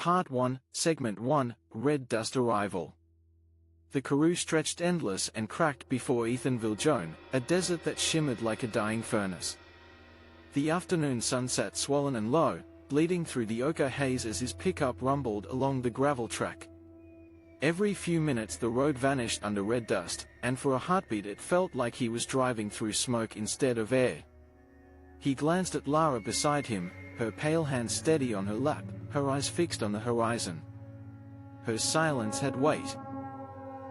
Part 1, Segment 1, Red Dust Arrival. The Karoo stretched endless and cracked before Ethan Viljoen, a desert that shimmered like a dying furnace. The afternoon sun sat swollen and low, bleeding through the ochre haze as his pickup rumbled along the gravel track. Every few minutes the road vanished under red dust, and for a heartbeat it felt like he was driving through smoke instead of air. He glanced at Lara beside him, her pale hand steady on her lap, her eyes fixed on the horizon. Her silence had weight.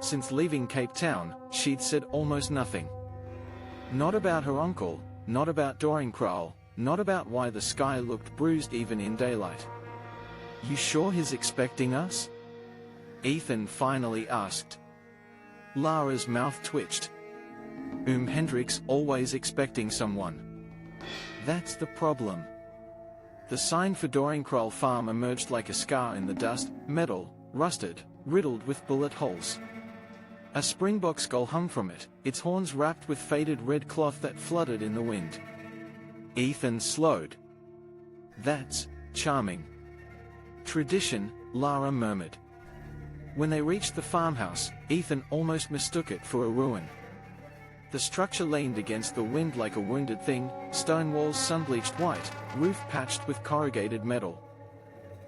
Since leaving Cape Town, she'd said almost nothing. Not about her uncle, not about Doringkraal, not about why the sky looked bruised even in daylight. "You sure he's expecting us?" Ethan finally asked. Lara's mouth twitched. Hendrik's always expecting someone. That's the problem. The sign for Doringkraal Farm emerged like a scar in the dust, metal, rusted, riddled with bullet holes. A springbok skull hung from it, its horns wrapped with faded red cloth that fluttered in the wind. Ethan slowed. "That's charming." "Tradition," Lara murmured. When they reached the farmhouse, Ethan almost mistook it for a ruin. The structure leaned against the wind like a wounded thing, stone walls sun-bleached white, roof patched with corrugated metal.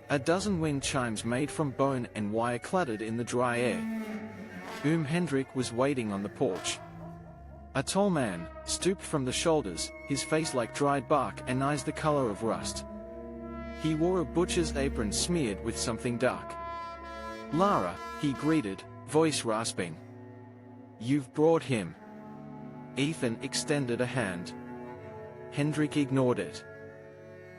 A dozen wind chimes made from bone and wire clattered in the dry air. Hendrik was waiting on the porch. A tall man, stooped from the shoulders, his face like dried bark and eyes the color of rust. He wore a butcher's apron smeared with something dark. "Lara," he greeted, voice rasping. "You've brought him." Ethan extended a hand. Hendrik ignored it.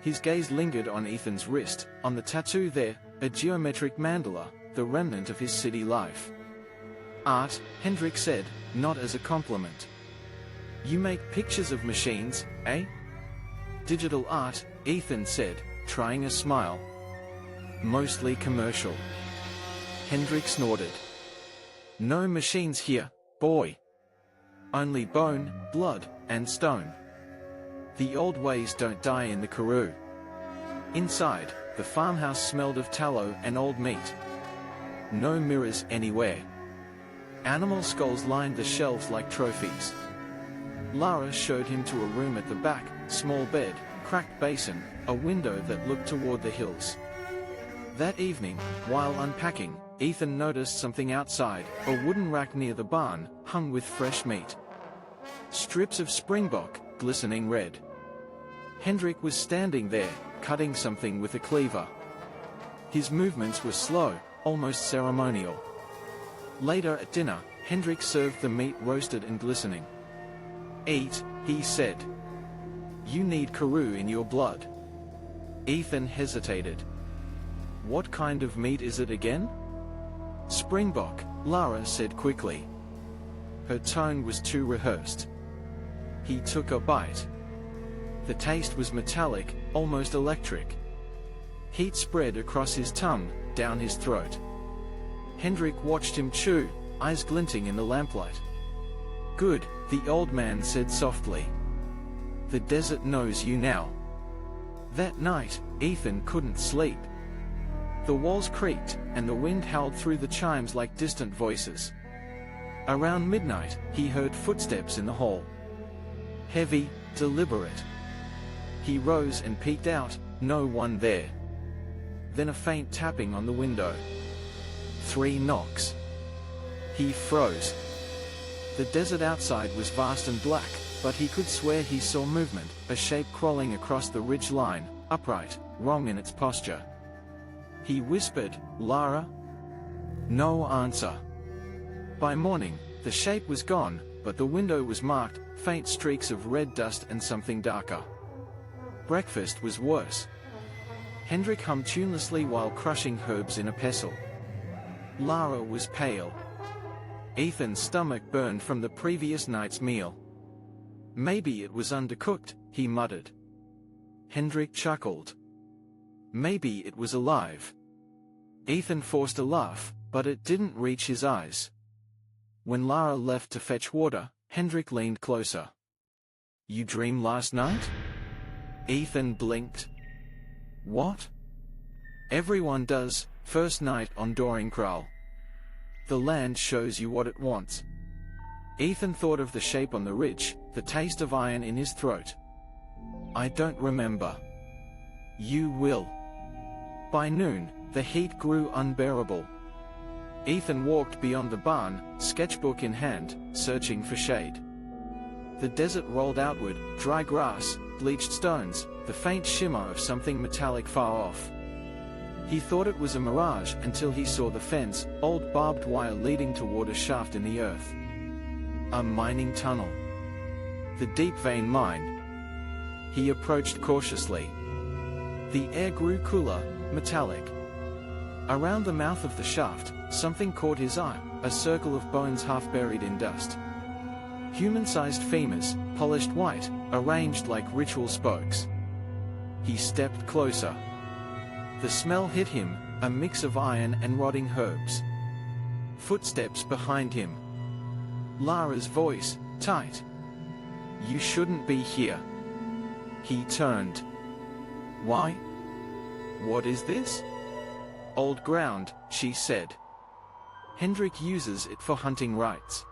His gaze lingered on Ethan's wrist, on the tattoo there, a geometric mandala, the remnant of his city life. "Art," Hendrik said, not as a compliment. "You make pictures of machines, eh?" "Digital art," Ethan said, trying a smile. "Mostly commercial." Hendrik snorted. "No machines here, boy. Only bone, blood, and stone. The old ways don't die in the Karoo." Inside, the farmhouse smelled of tallow and old meat. No mirrors anywhere. Animal skulls lined the shelves like trophies. Lara showed him to a room at the back, small bed, cracked basin, a window that looked toward the hills. That evening, while unpacking, Ethan noticed something outside, a wooden rack near the barn, hung with fresh meat. Strips of springbok, glistening red. Hendrik was standing there, cutting something with a cleaver. His movements were slow, almost ceremonial. Later at dinner, Hendrik served the meat roasted and glistening. "Eat," he said. "You need Karoo in your blood." Ethan hesitated. "What kind of meat is it again?" "Springbok," Lara said quickly. Her tone was too rehearsed. He took a bite. The taste was metallic, almost electric. Heat spread across his tongue, down his throat. Hendrik watched him chew, eyes glinting in the lamplight. "Good," the old man said softly. "The desert knows you now." That night, Ethan couldn't sleep. The walls creaked, and the wind howled through the chimes like distant voices. Around midnight, he heard footsteps in the hall. Heavy, deliberate. He rose and peeked out, no one there. Then a faint tapping on the window. 3 knocks. He froze. The desert outside was vast and black, but he could swear he saw movement, a shape crawling across the ridge line, upright, wrong in its posture. He whispered, "Lara?" No answer. By morning, the shape was gone, but the window was marked, faint streaks of red dust and something darker. Breakfast was worse. Hendrik hummed tunelessly while crushing herbs in a pestle. Lara was pale. Ethan's stomach burned from the previous night's meal. "Maybe it was undercooked," he muttered. Hendrik chuckled. "Maybe it was alive." Ethan forced a laugh, but it didn't reach his eyes. When Lara left to fetch water, Hendrik leaned closer. "You dreamed last night?" Ethan blinked. "What?" Everyone does, first night on Doringkraal. The land shows you what it wants. Ethan thought of the shape on the ridge, the taste of iron in his throat. I don't remember. You will. By noon, the heat grew unbearable. Ethan walked beyond the barn, sketchbook in hand, searching for shade. The desert rolled outward, dry grass, bleached stones, the faint shimmer of something metallic far off. He thought it was a mirage until he saw the fence, old barbed wire leading toward a shaft in the earth. A mining tunnel. The deep vein mine. He approached cautiously. The air grew cooler, metallic. Around the mouth of the shaft, something caught his eye, a circle of bones half buried in dust. Human-sized femurs, polished white, arranged like ritual spokes. He stepped closer. The smell hit him, a mix of iron and rotting herbs. Footsteps behind him. Lara's voice, tight. You shouldn't be here. He turned. Why? What is this? Old ground, she said. Hendrik uses it for hunting rights.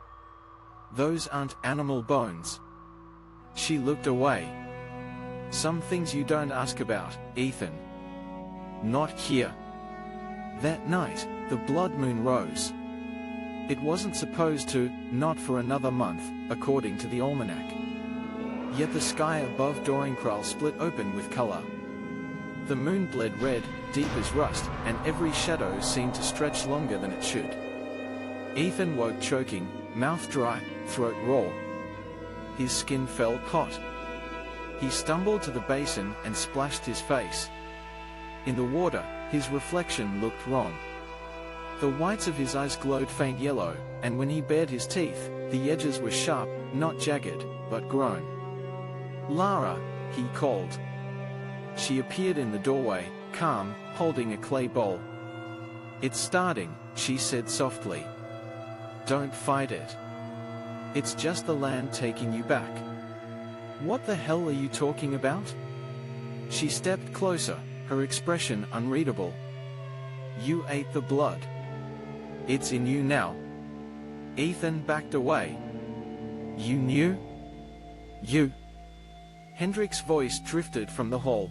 Those aren't animal bones. She looked away. Some things you don't ask about, Ethan. Not here. That night, the blood moon rose. It wasn't supposed to, not for another month, according to the almanac. Yet the sky above Doringkraal split open with color. The moon bled red, deep as rust, and every shadow seemed to stretch longer than it should. Ethan woke choking, mouth dry, throat raw. His skin felt hot. He stumbled to the basin and splashed his face. In the water, his reflection looked wrong. The whites of his eyes glowed faint yellow, and when he bared his teeth, the edges were sharp, not jagged, but grown. Lara, he called. She appeared in the doorway, calm, holding a clay bowl. It's starting, she said softly. Don't fight it. It's just the land taking you back. What the hell are you talking about? She stepped closer, her expression unreadable. You ate the blood. It's in you now. Ethan backed away. You knew? You. Hendrik's voice drifted from the hall.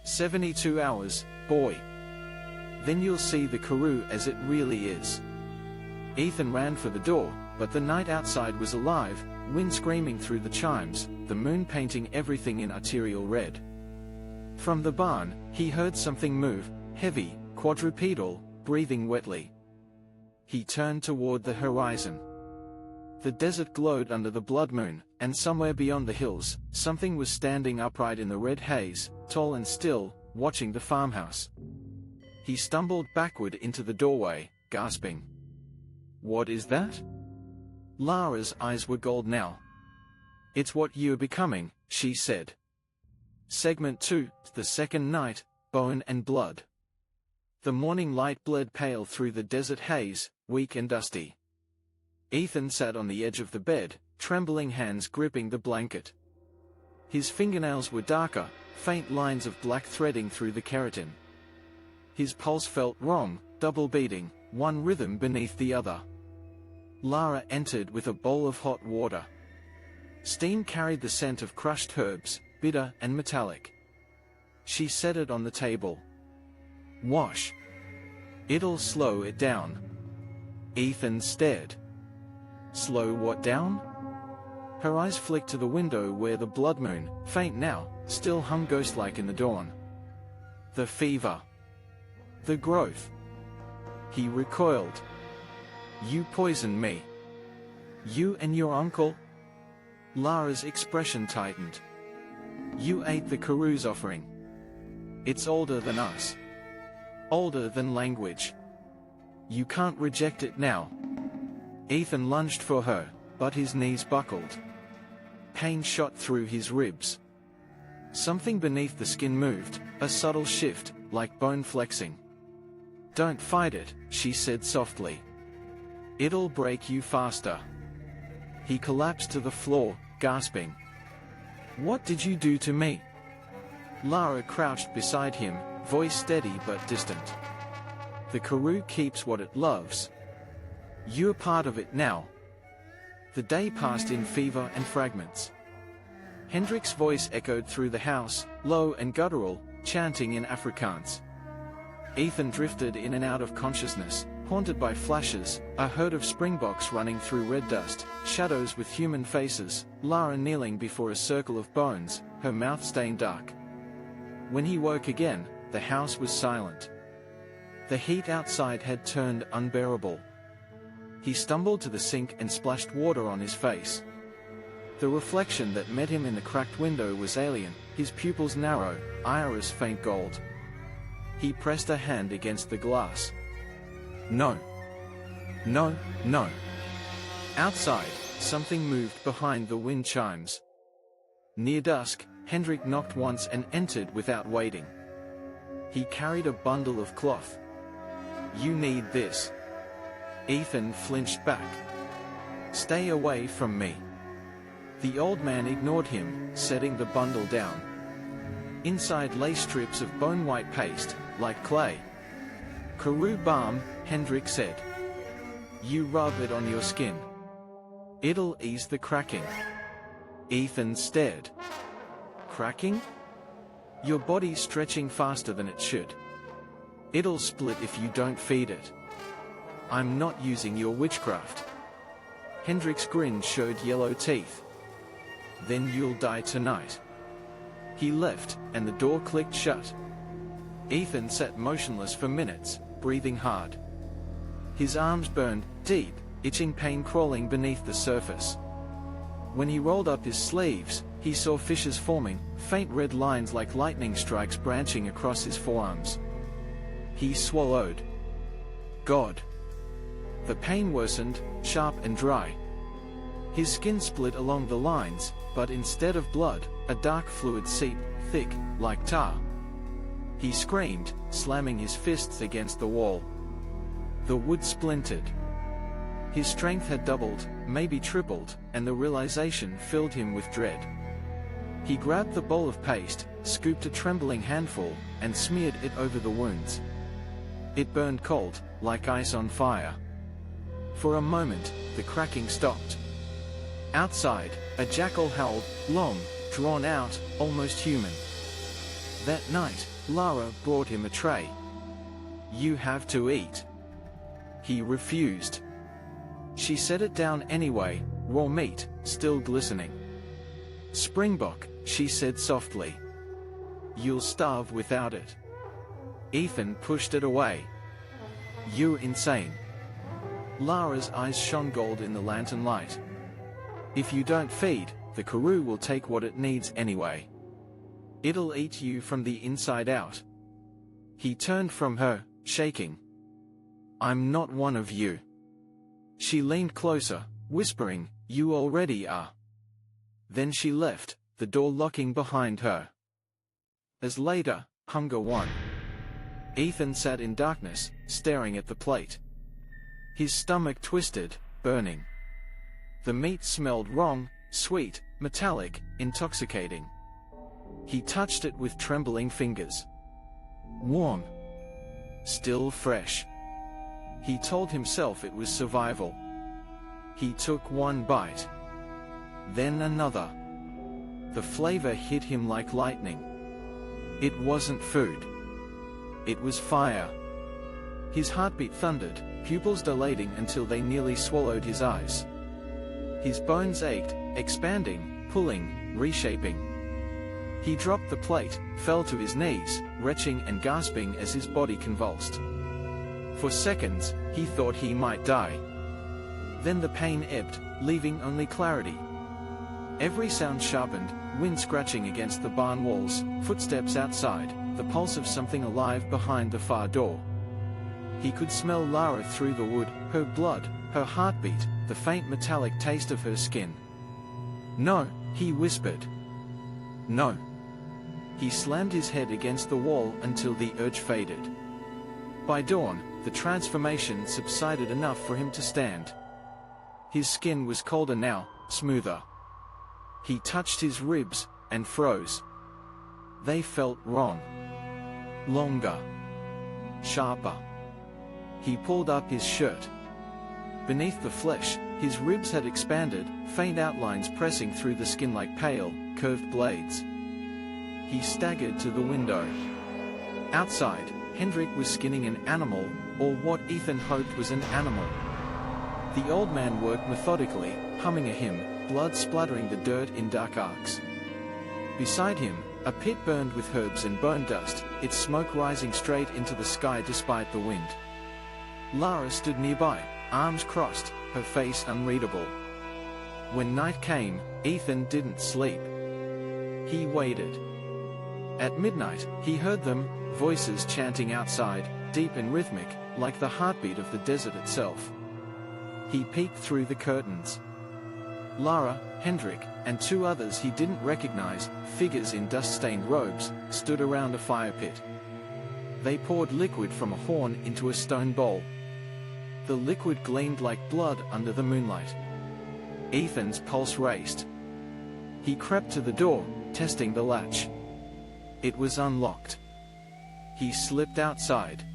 72 hours, boy. Then you'll see the Karoo as it really is. Ethan ran for the door, but the night outside was alive, wind screaming through the chimes, the moon painting everything in arterial red. From the barn, he heard something move, heavy, quadrupedal, breathing wetly. He turned toward the horizon. The desert glowed under the blood moon, and somewhere beyond the hills, something was standing upright in the red haze, tall and still, watching the farmhouse. He stumbled backward into the doorway, gasping. What is that? Lara's eyes were gold now. It's what you're becoming, she said. Segment 2, the second night, bone and blood. The morning light bled pale through the desert haze, weak and dusty. Ethan sat on the edge of the bed, trembling hands gripping the blanket. His fingernails were darker, faint lines of black threading through the keratin. His pulse felt wrong, double beating, one rhythm beneath the other. Lara entered with a bowl of hot water. Steam carried the scent of crushed herbs, bitter and metallic. She set it on the table. Wash. It'll slow it down. Ethan stared. Slow what down? Her eyes flicked to the window where the blood moon, faint now, still hung ghost-like in the dawn. The fever. The growth. He recoiled. You poisoned me. You and your uncle? Lara's expression tightened. You ate the Karoo's offering. It's older than us. Older than language. You can't reject it now. Ethan lunged for her, but his knees buckled. Pain shot through his ribs. Something beneath the skin moved, a subtle shift, like bone flexing. Don't fight it, she said softly. It'll break you faster. He collapsed to the floor, gasping. What did you do to me? Lara crouched beside him, voice steady but distant. The Karoo keeps what it loves. You're part of it now. The day passed in fever and fragments. Hendrik's voice echoed through the house, low and guttural, chanting in Afrikaans. Ethan drifted in and out of consciousness, haunted by flashes, a herd of springboks running through red dust, shadows with human faces, Lara kneeling before a circle of bones, her mouth stained dark. When he woke again, the house was silent. The heat outside had turned unbearable. He stumbled to the sink and splashed water on his face. The reflection that met him in the cracked window was alien, his pupils narrow, iris faint gold. He pressed a hand against the glass. No. No, no. Outside, something moved behind the wind chimes. Near dusk, Hendrik knocked once and entered without waiting. He carried a bundle of cloth. You need this. Ethan flinched back. Stay away from me. The old man ignored him, setting the bundle down. Inside lay strips of bone-white paste, like clay. Karoo balm, Hendrik said. You rub it on your skin. It'll ease the cracking. Ethan stared. Cracking? Your body's stretching faster than it should. It'll split if you don't feed it. I'm not using your witchcraft. Hendrik's grin showed yellow teeth. Then you'll die tonight. He left, and the door clicked shut. Ethan sat motionless for minutes, breathing hard. His arms burned, deep, itching pain crawling beneath the surface. When he rolled up his sleeves, he saw fissures forming, faint red lines like lightning strikes branching across his forearms. He swallowed. God. The pain worsened, sharp and dry. His skin split along the lines, but instead of blood, a dark fluid seeped, thick, like tar. He screamed, slamming his fists against the wall. The wood splintered. His strength had doubled, maybe tripled, and the realization filled him with dread. He grabbed the bowl of paste, scooped a trembling handful, and smeared it over the wounds. It burned cold, like ice on fire. For a moment, the cracking stopped. Outside, a jackal howled, long, drawn out, almost human. That night, Lara brought him a tray. You have to eat. He refused. She set it down anyway, raw meat, still glistening. Springbok, she said softly. You'll starve without it. Ethan pushed it away. You're insane. Lara's eyes shone gold in the lantern light. If you don't feed, the Karoo will take what it needs anyway. It'll eat you from the inside out. He turned from her, shaking. I'm not one of you. She leaned closer, whispering, You already are. Then she left, the door locking behind her. As later, hunger won. Ethan sat in darkness, staring at the plate. His stomach twisted, burning. The meat smelled wrong, sweet, metallic, intoxicating. He touched it with trembling fingers. Warm. Still fresh. He told himself it was survival. He took one bite. Then another. The flavor hit him like lightning. It wasn't food. It was fire. His heartbeat thundered, pupils dilating until they nearly swallowed his eyes. His bones ached, expanding, pulling, reshaping. He dropped the plate, fell to his knees, retching and gasping as his body convulsed. For seconds, he thought he might die. Then the pain ebbed, leaving only clarity. Every sound sharpened, wind scratching against the barn walls, footsteps outside, the pulse of something alive behind the far door. He could smell Lara through the wood, her blood, her heartbeat, the faint metallic taste of her skin. No, he whispered. No. He slammed his head against the wall until the urge faded. By dawn, the transformation subsided enough for him to stand. His skin was colder now, smoother. He touched his ribs, and froze. They felt wrong. longer, sharper. He pulled up his shirt. Beneath the flesh, his ribs had expanded, faint outlines pressing through the skin like pale, curved blades. He staggered to the window. Outside, Hendrik was skinning an animal, or what Ethan hoped was an animal. The old man worked methodically, humming a hymn, blood splattering the dirt in dark arcs. Beside him, a pit burned with herbs and bone dust, its smoke rising straight into the sky despite the wind. Lara stood nearby, arms crossed, her face unreadable. When night came, Ethan didn't sleep. He waited. At midnight, he heard them, voices chanting outside, deep and rhythmic, like the heartbeat of the desert itself. He peeked through the curtains. Lara, Hendrik, and two others he didn't recognize, figures in dust-stained robes, stood around a fire pit. They poured liquid from a horn into a stone bowl. The liquid gleamed like blood under the moonlight. Ethan's pulse raced. He crept to the door, testing the latch. It was unlocked. He slipped outside.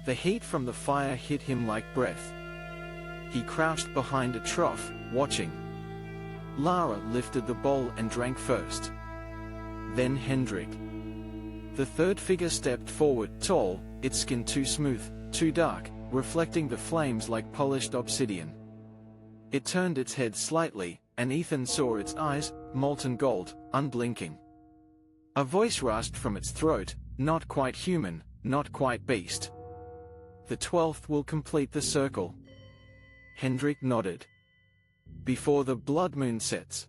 The heat from the fire hit him like breath. He crouched behind a trough, watching. Lara lifted the bowl and drank first. Then Hendrik. The third figure stepped forward, tall, its skin too smooth, too dark, reflecting the flames like polished obsidian. It turned its head slightly, and Ethan saw its eyes, molten gold, unblinking. A voice rasped from its throat, not quite human, not quite beast. The 12th will complete the circle. Hendrik nodded. Before the blood moon sets.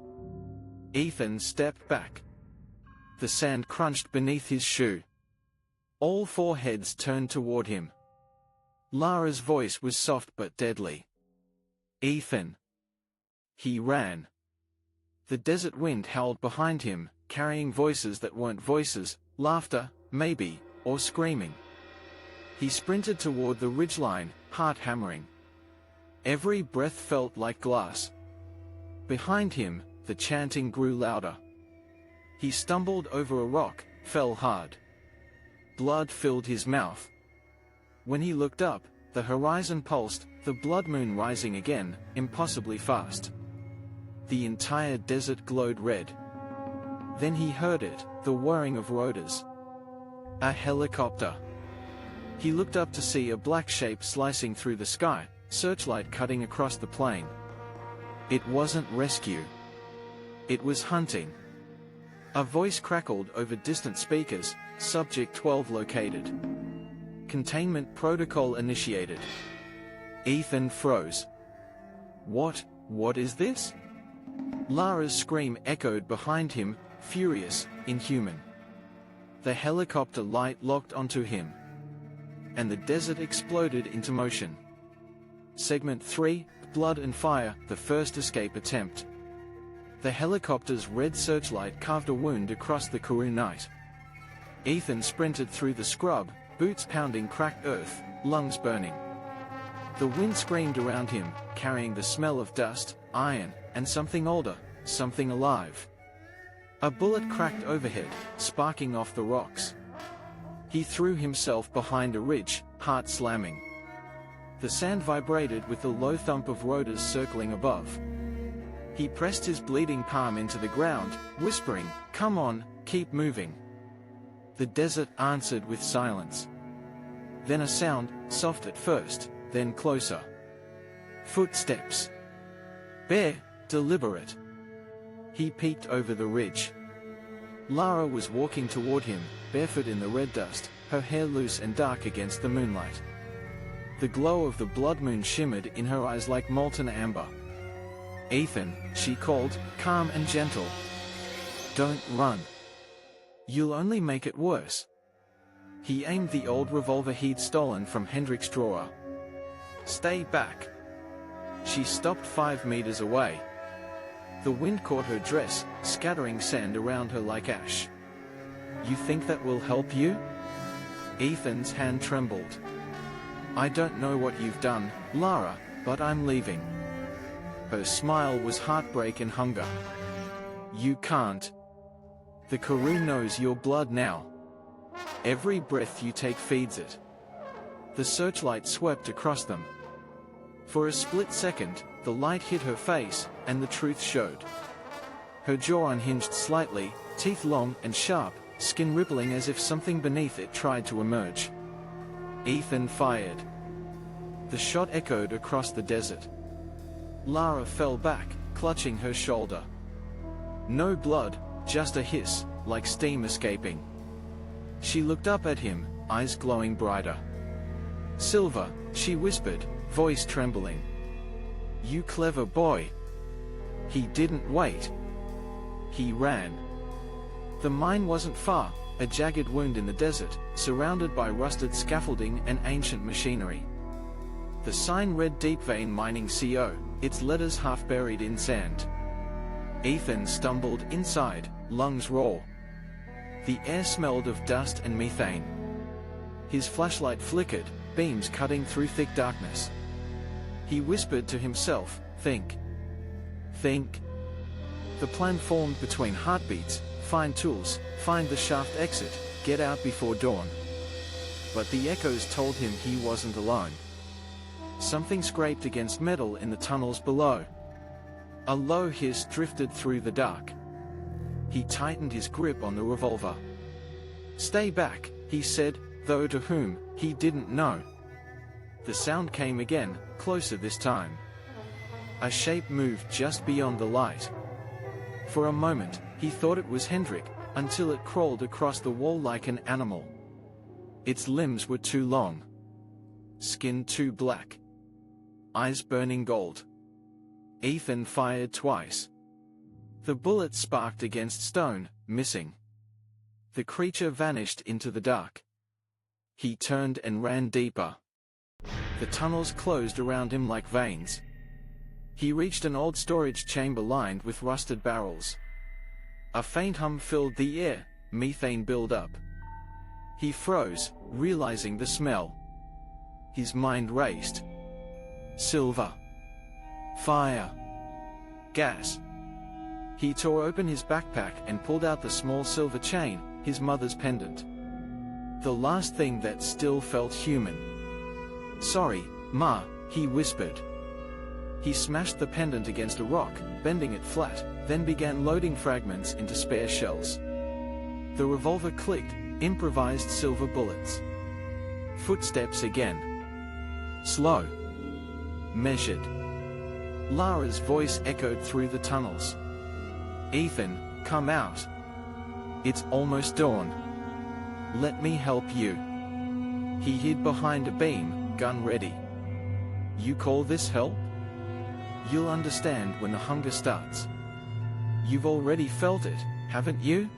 Ethan stepped back. The sand crunched beneath his shoe. All four heads turned toward him. Lara's voice was soft but deadly. Ethan. He ran. The desert wind howled behind him, carrying voices that weren't voices, laughter, maybe, or screaming. He sprinted toward the ridgeline, heart hammering. Every breath felt like glass. Behind him, the chanting grew louder. He stumbled over a rock, fell hard. Blood filled his mouth. When he looked up, the horizon pulsed, the blood moon rising again, impossibly fast. The entire desert glowed red. Then he heard it, the whirring of rotors. A helicopter. He looked up to see a black shape slicing through the sky, searchlight cutting across the plain. It wasn't rescue. It was hunting. A voice crackled over distant speakers, Subject 12 located. Containment protocol initiated. Ethan froze. What is this? Lara's scream echoed behind him, furious, inhuman. The helicopter light locked onto him. And the desert exploded into motion. Segment 3, Blood and Fire, the first escape attempt. The helicopter's red searchlight carved a wound across the Karoo night. Ethan sprinted through the scrub, boots pounding cracked earth, lungs burning. The wind screamed around him, carrying the smell of dust, iron, and something older, something alive. A bullet cracked overhead, sparking off the rocks. He threw himself behind a ridge, heart slamming. The sand vibrated with the low thump of rotors circling above. He pressed his bleeding palm into the ground, whispering, "Come on, keep moving." The desert answered with silence. Then a sound, soft at first, then closer. Footsteps. Bare, deliberate. He peeked over the ridge. Lara was walking toward him, barefoot in the red dust, her hair loose and dark against the moonlight. The glow of the blood moon shimmered in her eyes like molten amber. "Ethan," she called, calm and gentle. "Don't run. You'll only make it worse." He aimed the old revolver he'd stolen from Hendrik's drawer. "Stay back." She stopped 5 meters away. The wind caught her dress, scattering sand around her like ash. "You think that will help you?" Ethan's hand trembled. "I don't know what you've done, Lara, but I'm leaving." Her smile was heartbreak and hunger. "You can't. The Karoo knows your blood now. Every breath you take feeds it. The searchlight swept across them. For a split second, the light hit her face, and the truth showed. Her jaw unhinged slightly, teeth long and sharp, skin rippling as if something beneath it tried to emerge. Ethan fired. The shot echoed across the desert. Lara fell back, clutching her shoulder. No blood, just a hiss, like steam escaping. She looked up at him, eyes glowing brighter. "Silver," she whispered, voice trembling. "You clever boy." He didn't wait. He ran. The mine wasn't far, a jagged wound in the desert, surrounded by rusted scaffolding and ancient machinery. The sign read Deep Vein Mining CO, its letters half buried in sand. Ethan stumbled inside, lungs raw. The air smelled of dust and methane. His flashlight flickered, beams cutting through thick darkness. He whispered to himself, "Think. Think." The plan formed between heartbeats: find tools, find the shaft exit, get out before dawn. But the echoes told him he wasn't alone. Something scraped against metal in the tunnels below. A low hiss drifted through the dark. He tightened his grip on the revolver. "Stay back," he said, though to whom, he didn't know. The sound came again, closer this time. A shape moved just beyond the light. For a moment, he thought it was Hendrik, until it crawled across the wall like an animal. Its limbs were too long. Skin too black. Eyes burning gold. Ethan fired twice. The bullet sparked against stone, missing. The creature vanished into the dark. He turned and ran deeper. The tunnels closed around him like veins. He reached an old storage chamber lined with rusted barrels. A faint hum filled the air, methane built up. He froze, realizing the smell. His mind raced. Silver. Fire. Gas. He tore open his backpack and pulled out the small silver chain, his mother's pendant. The last thing that still felt human. "Sorry, Ma," he whispered. He smashed the pendant against a rock, bending it flat, then began loading fragments into spare shells. The revolver clicked, improvised silver bullets. Footsteps again. Slow. Measured. Lara's voice echoed through the tunnels. "Ethan, come out. It's almost dawn. Let me help you." He hid behind a beam, gun ready. "You call this help? You'll understand when the hunger starts. You've already felt it, haven't you?"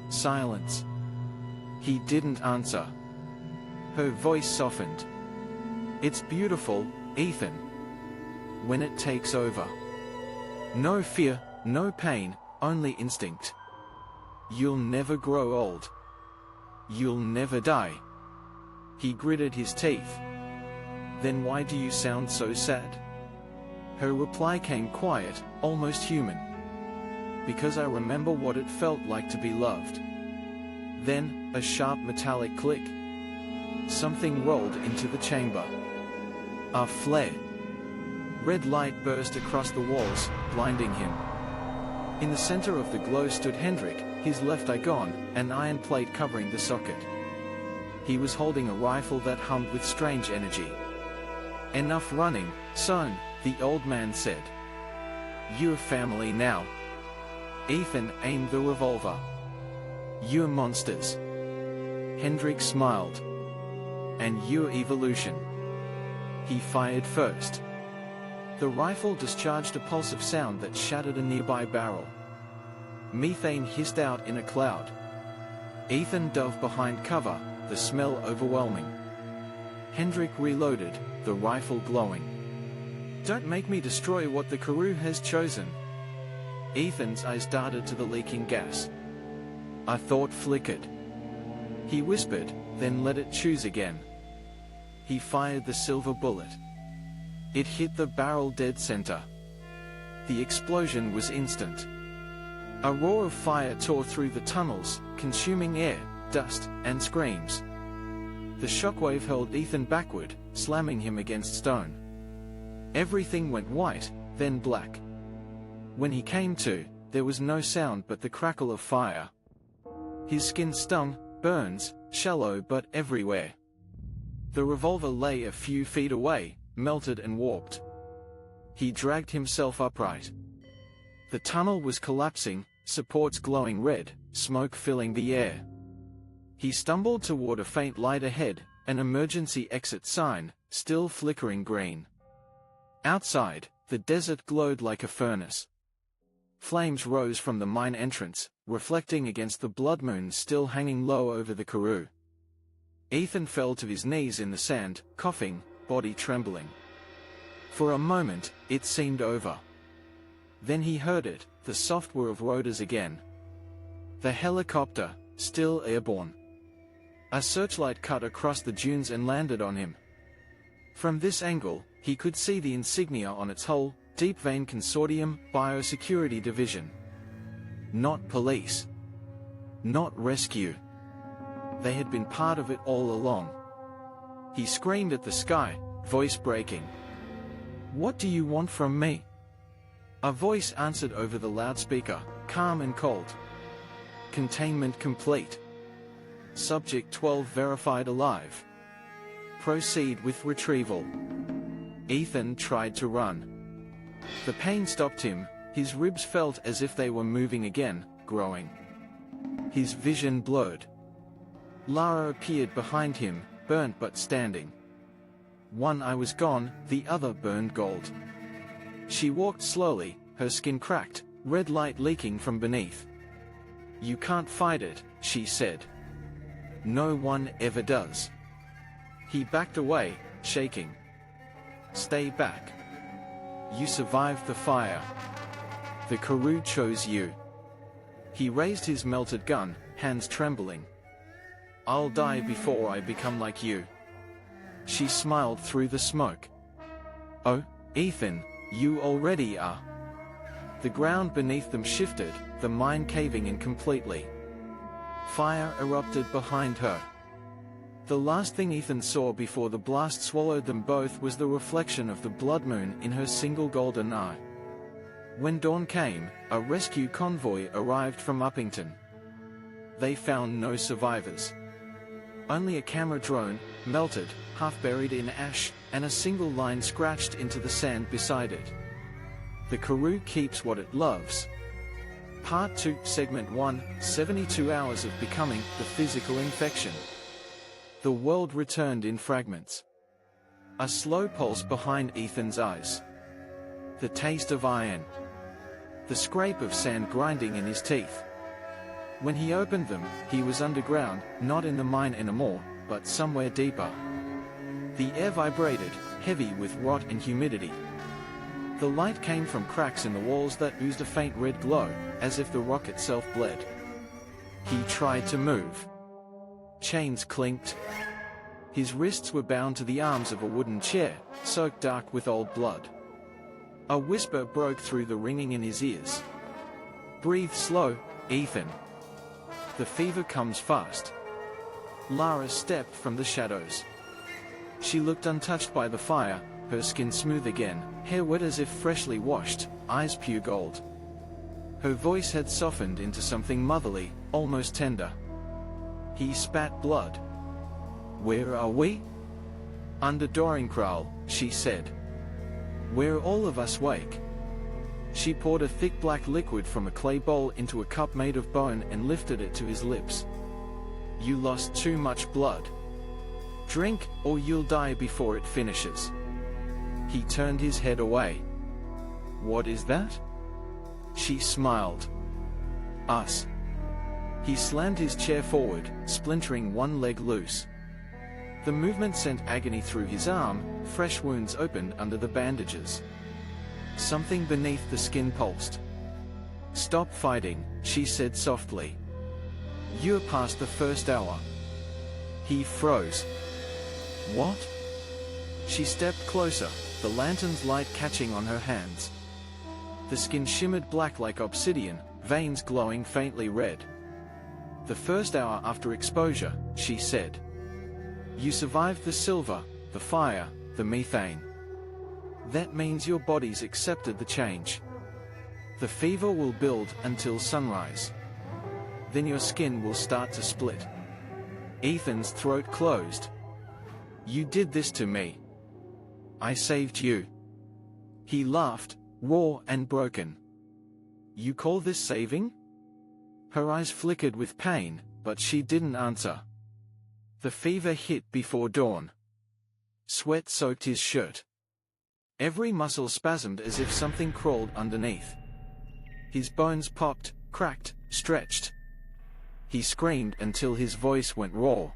Silence. He didn't answer. Her voice softened. "It's beautiful, Ethan. When it takes over. No fear, no pain, only instinct. You'll never grow old. You'll never die." He gritted his teeth. "Then why do you sound so sad?" Her reply came quiet, almost human. "Because I remember what it felt like to be loved." Then, a sharp metallic click. Something rolled into the chamber. A flare. Red light burst across the walls, blinding him. In the center of the glow stood Hendrik, his left eye gone, an iron plate covering the socket. He was holding a rifle that hummed with strange energy. "Enough running, son," the old man said. "You're family now." Ethan aimed the revolver. "You're monsters." Hendrik smiled. "And you're evolution." He fired first. The rifle discharged a pulse of sound that shattered a nearby barrel. Methane hissed out in a cloud. Ethan dove behind cover, the smell overwhelming. Hendrik reloaded, the rifle glowing. "Don't make me destroy what the Karoo has chosen." Ethan's eyes darted to the leaking gas. A thought flickered. He whispered, then let it choose again. He fired the silver bullet. It hit the barrel dead center. The explosion was instant. A roar of fire tore through the tunnels, consuming air, dust, and screams. The shockwave hurled Ethan backward, slamming him against stone. Everything went white, then black. When he came to, there was no sound but the crackle of fire. His skin stung, burns, shallow but everywhere. The revolver lay a few feet away, melted and warped. He dragged himself upright. The tunnel was collapsing, supports glowing red, smoke filling the air. He stumbled toward a faint light ahead, an emergency exit sign, still flickering green. Outside, the desert glowed like a furnace. Flames rose from the mine entrance, reflecting against the blood moon still hanging low over the Karoo. Ethan fell to his knees in the sand, coughing, body trembling. For a moment, it seemed over. Then he heard it, the soft whir of rotors again. The helicopter, still airborne. A searchlight cut across the dunes and landed on him. From this angle, he could see the insignia on its hull, Deep Vein Consortium, Biosecurity Division. Not police. Not rescue. They had been part of it all along. He screamed at the sky, voice breaking. "What do you want from me?" A voice answered over the loudspeaker, calm and cold. "Containment complete. Subject 12 verified alive. Proceed with retrieval." Ethan tried to run. The pain stopped him, his ribs felt as if they were moving again, growing. His vision blurred. Lara appeared behind him, burnt but standing. One eye was gone, the other burned gold. She walked slowly, her skin cracked, red light leaking from beneath. "You can't fight it," she said. "No one ever does." He backed away, shaking. "Stay back. You survived the fire. The Karoo chose you." He raised his melted gun, hands trembling. "I'll die before I become like you." She smiled through the smoke. "Oh, Ethan, you already are." The ground beneath them shifted, the mine caving in completely. Fire erupted behind her. The last thing Ethan saw before the blast swallowed them both was the reflection of the blood moon in her single golden eye. When dawn came, a rescue convoy arrived from Uppington. They found no survivors. Only a camera drone, melted, half buried in ash, and a single line scratched into the sand beside it. The Karoo keeps what it loves. Part 2, Segment 1, 72 Hours of Becoming, the Physical Infection. The world returned in fragments. A slow pulse behind Ethan's eyes. The taste of iron. The scrape of sand grinding in his teeth. When he opened them, he was underground, not in the mine anymore, but somewhere deeper. The air vibrated, heavy with rot and humidity. The light came from cracks in the walls that oozed a faint red glow, as if the rock itself bled. He tried to move. Chains clinked. His wrists were bound to the arms of a wooden chair, soaked dark with old blood. A whisper broke through the ringing in his ears. "Breathe slow, Ethan. The fever comes fast." Lara stepped from the shadows. She looked untouched by the fire, her skin smooth again, hair wet as if freshly washed, eyes pure gold. Her voice had softened into something motherly, almost tender. He spat blood. "Where are we?" "Under Doringkraal," she said. "We're all of us wake." She poured a thick black liquid from a clay bowl into a cup made of bone and lifted it to his lips. "You lost too much blood. Drink, or you'll die before it finishes." He turned his head away. "What is that?" She smiled. "Us." He slammed his chair forward, splintering one leg loose. The movement sent agony through his arm, fresh wounds opened under the bandages. Something beneath the skin pulsed. "Stop fighting," she said softly. "You're past the first hour." He froze. "What?" She stepped closer, the lantern's light catching on her hands. The skin shimmered black like obsidian, veins glowing faintly red. The first hour after exposure, she said. You survived the silver, the fire, the methane. That means your body's accepted the change. The fever will build until sunrise. Then your skin will start to split. Ethan's throat closed. You did this to me. I saved you. He laughed, raw and broken. You call this saving? Her eyes flickered with pain, but she didn't answer. The fever hit before dawn. Sweat soaked his shirt. Every muscle spasmed as if something crawled underneath. His bones popped, cracked, stretched. He screamed until his voice went raw.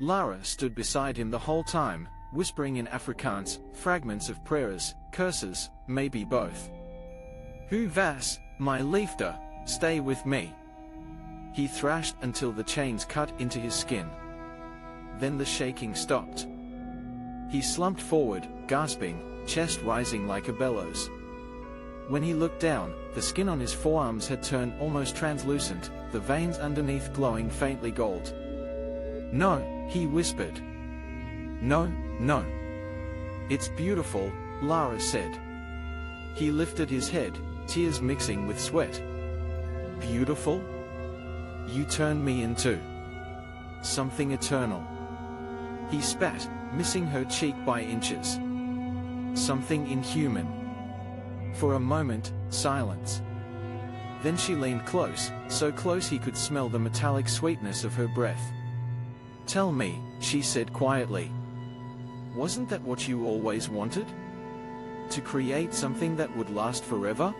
Lara stood beside him the whole time, whispering in Afrikaans, fragments of prayers, curses, maybe both. Hu vas, my liefde, stay with me. He thrashed until the chains cut into his skin. Then the shaking stopped. He slumped forward, gasping, chest rising like a bellows. When he looked down, the skin on his forearms had turned almost translucent, the veins underneath glowing faintly gold. No, he whispered. No, no. It's beautiful, Lara said. He lifted his head, tears mixing with sweat. Beautiful? You turned me into something eternal. He spat, missing her cheek by inches. Something inhuman. For a moment, silence. Then she leaned close, so close he could smell the metallic sweetness of her breath. Tell me, she said quietly. Wasn't that what you always wanted? To create something that would last forever?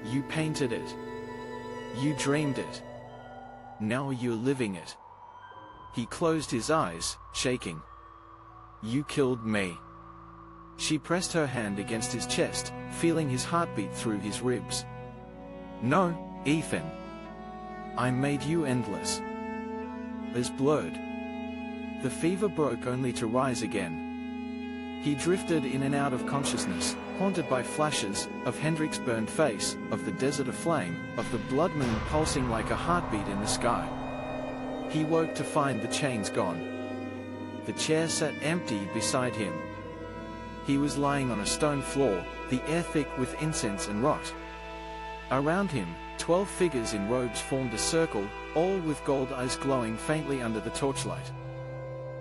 You painted it. You dreamed it. Now you're living it. He closed his eyes, shaking. You killed me. She pressed her hand against his chest, feeling his heartbeat through his ribs. No, Ethan. I made you endless. As blurred. The fever broke only to rise again. He drifted in and out of consciousness, haunted by flashes of Hendrik's burned face, of the desert aflame, of the blood moon pulsing like a heartbeat in the sky. He woke to find the chains gone. The chair sat empty beside him. He was lying on a stone floor, the air thick with incense and rot. Around him, 12 figures in robes formed a circle, all with gold eyes glowing faintly under the torchlight.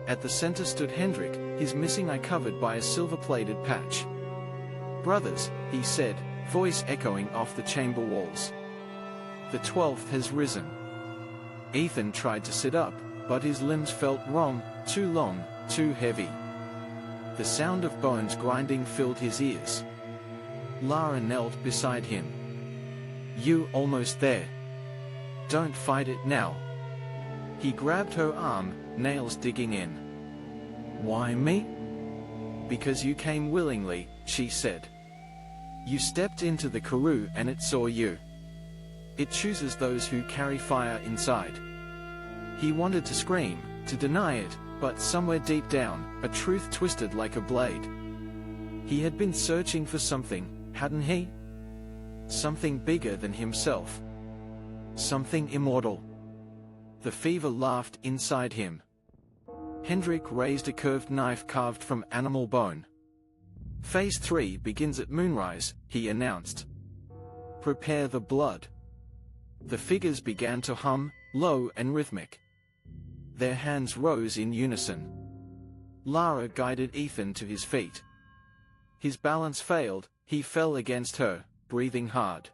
At the center stood Hendrik, his missing eye covered by a silver-plated patch. Brothers, he said, voice echoing off the chamber walls. The 12th has risen. Ethan tried to sit up, but his limbs felt wrong, too long, too heavy. The sound of bones grinding filled his ears. Lara knelt beside him. You almost there. Don't fight it now. He grabbed her arm, nails digging in. Why me? Because you came willingly, she said. You stepped into the Karoo and it saw you. It chooses those who carry fire inside. He wanted to scream, to deny it, but somewhere deep down, a truth twisted like a blade. He had been searching for something, hadn't he? Something bigger than himself. Something immortal. The fever laughed inside him. Hendrik raised a curved knife carved from animal bone. Phase 3 begins at moonrise, he announced. Prepare the blood. The figures began to hum, low and rhythmic. Their hands rose in unison. Lara guided Ethan to his feet. His balance failed, he fell against her, breathing hard.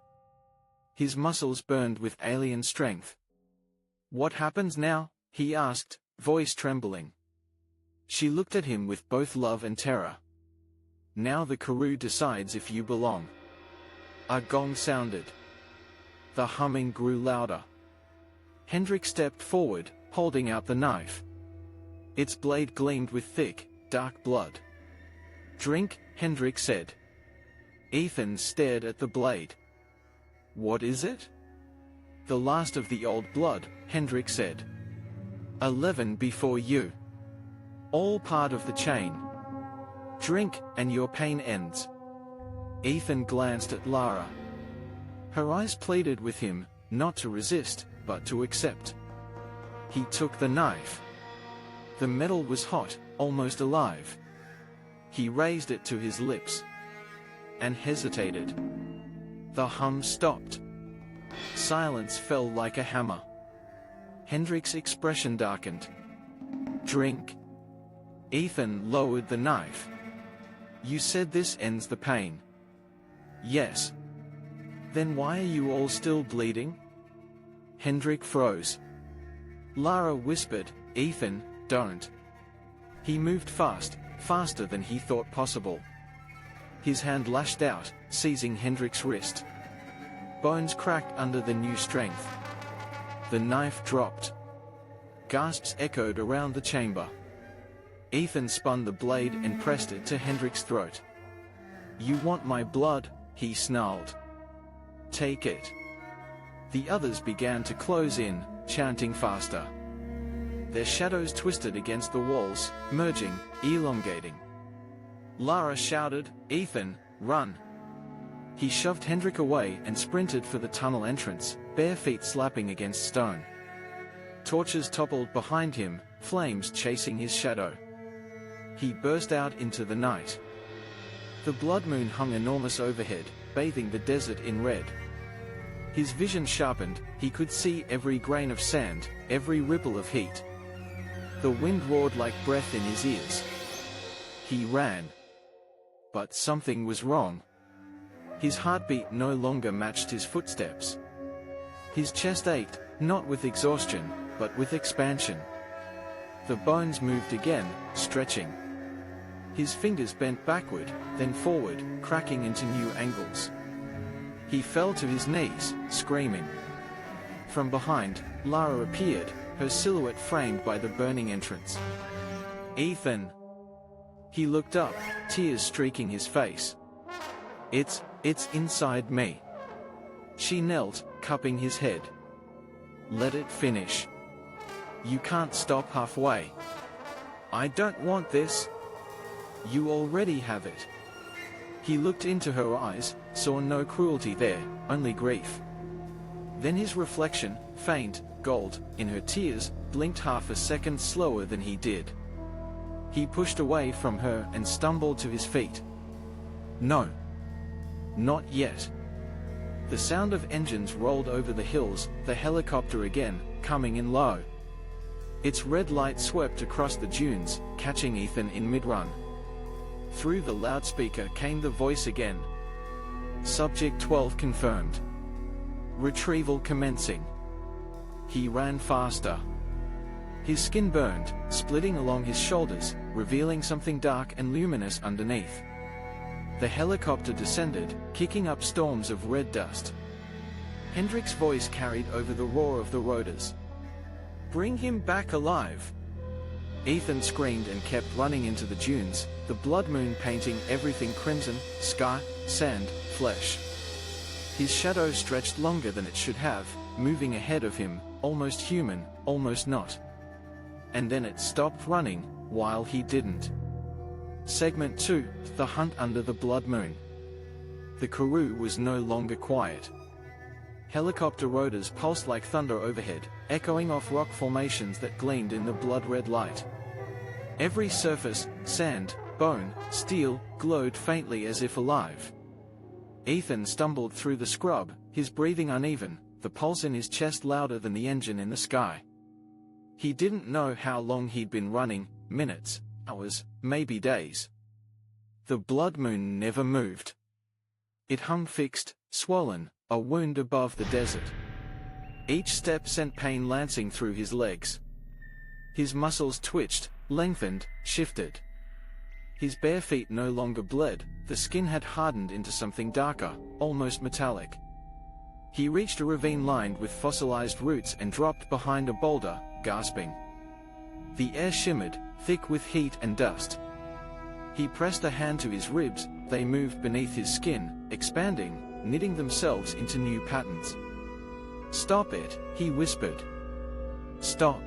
His muscles burned with alien strength. What happens now? He asked, voice trembling. She looked at him with both love and terror. Now the Karoo decides if you belong. A gong sounded. The humming grew louder. Hendrik stepped forward, holding out the knife. Its blade gleamed with thick, dark blood. Drink, Hendrik said. Ethan stared at the blade. What is it? The last of the old blood, Hendrik said. 11 before you. All part of the chain. Drink, and your pain ends. Ethan glanced at Lara. Her eyes pleaded with him, not to resist, but to accept. He took the knife. The metal was hot, almost alive. He raised it to his lips and hesitated. The hum stopped. Silence fell like a hammer. Hendrik's expression darkened. Drink. Ethan lowered the knife. You said this ends the pain. Yes. Then why are you all still bleeding? Hendrik froze. Lara whispered, Ethan, don't. He moved fast, faster than he thought possible. His hand lashed out, seizing Hendrik's wrist. Bones cracked under the new strength. The knife dropped. Gasps echoed around the chamber. Ethan spun the blade and pressed it to Hendrik's throat. You want my blood? He snarled. Take it. The others began to close in, chanting faster. Their shadows twisted against the walls, merging, elongating. Lara shouted, Ethan, run! He shoved Hendrik away and sprinted for the tunnel entrance, bare feet slapping against stone. Torches toppled behind him, flames chasing his shadow. He burst out into the night. The blood moon hung enormous overhead, bathing the desert in red. His vision sharpened, he could see every grain of sand, every ripple of heat. The wind roared like breath in his ears. He ran. But something was wrong. His heartbeat no longer matched his footsteps. His chest ached, not with exhaustion, but with expansion. The bones moved again, stretching. His fingers bent backward, then forward, cracking into new angles. He fell to his knees, screaming. From behind, Lara appeared, her silhouette framed by the burning entrance. Ethan! He looked up, tears streaking his face. It's inside me. She knelt, cupping his head. Let it finish. You can't stop halfway. I don't want this. You already have it. He looked into her eyes, saw no cruelty there, only grief. Then his reflection, faint, gold, in her tears, blinked half a second slower than he did. He pushed away from her and stumbled to his feet. No. Not yet. The sound of engines rolled over the hills, the helicopter again, coming in low. Its red light swept across the dunes, catching Ethan in mid-run. Through the loudspeaker came the voice again. Subject 12 confirmed. Retrieval commencing. He ran faster. His skin burned, splitting along his shoulders, revealing something dark and luminous underneath. The helicopter descended, kicking up storms of red dust. Hendrik's voice carried over the roar of the rotors. Bring him back alive! Ethan screamed and kept running into the dunes, the blood moon painting everything crimson, sky, sand, flesh. His shadow stretched longer than it should have, moving ahead of him, almost human, almost not. And then it stopped running, while he didn't. Segment 2, The Hunt Under the Blood Moon. The Karoo was no longer quiet. Helicopter rotors pulsed like thunder overhead, echoing off rock formations that gleamed in the blood-red light. Every surface, sand, bone, steel, glowed faintly as if alive. Ethan stumbled through the scrub, his breathing uneven, the pulse in his chest louder than the engine in the sky. He didn't know how long he'd been running, minutes, hours, maybe days. The blood moon never moved. It hung fixed, swollen, a wound above the desert. Each step sent pain lancing through his legs. His muscles twitched, lengthened, shifted. His bare feet no longer bled, the skin had hardened into something darker, almost metallic. He reached a ravine lined with fossilized roots and dropped behind a boulder, gasping. The air shimmered, thick with heat and dust. He pressed a hand to his ribs, they moved beneath his skin, expanding, knitting themselves into new patterns. Stop it, he whispered. Stop.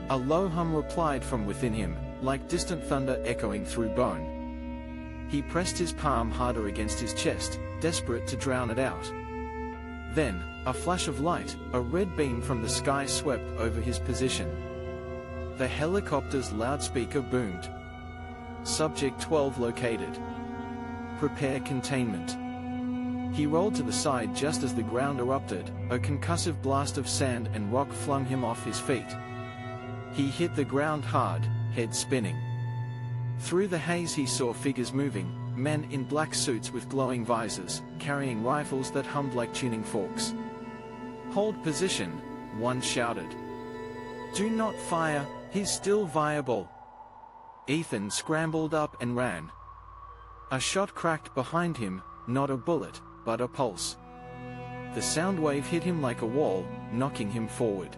A low hum replied from within him, like distant thunder echoing through bone. He pressed his palm harder against his chest, desperate to drown it out. Then, a flash of light, a red beam from the sky swept over his position. The helicopter's loudspeaker boomed. Subject 12 located. Prepare containment. He rolled to the side just as the ground erupted. A concussive blast of sand and rock flung him off his feet. He hit the ground hard, head spinning. Through the haze he saw figures moving, men in black suits with glowing visors, carrying rifles that hummed like tuning forks. "Hold position," one shouted. "Do not fire, he's still viable." Ethan scrambled up and ran. A shot cracked behind him, not a bullet, but a pulse. The sound wave hit him like a wall, knocking him forward.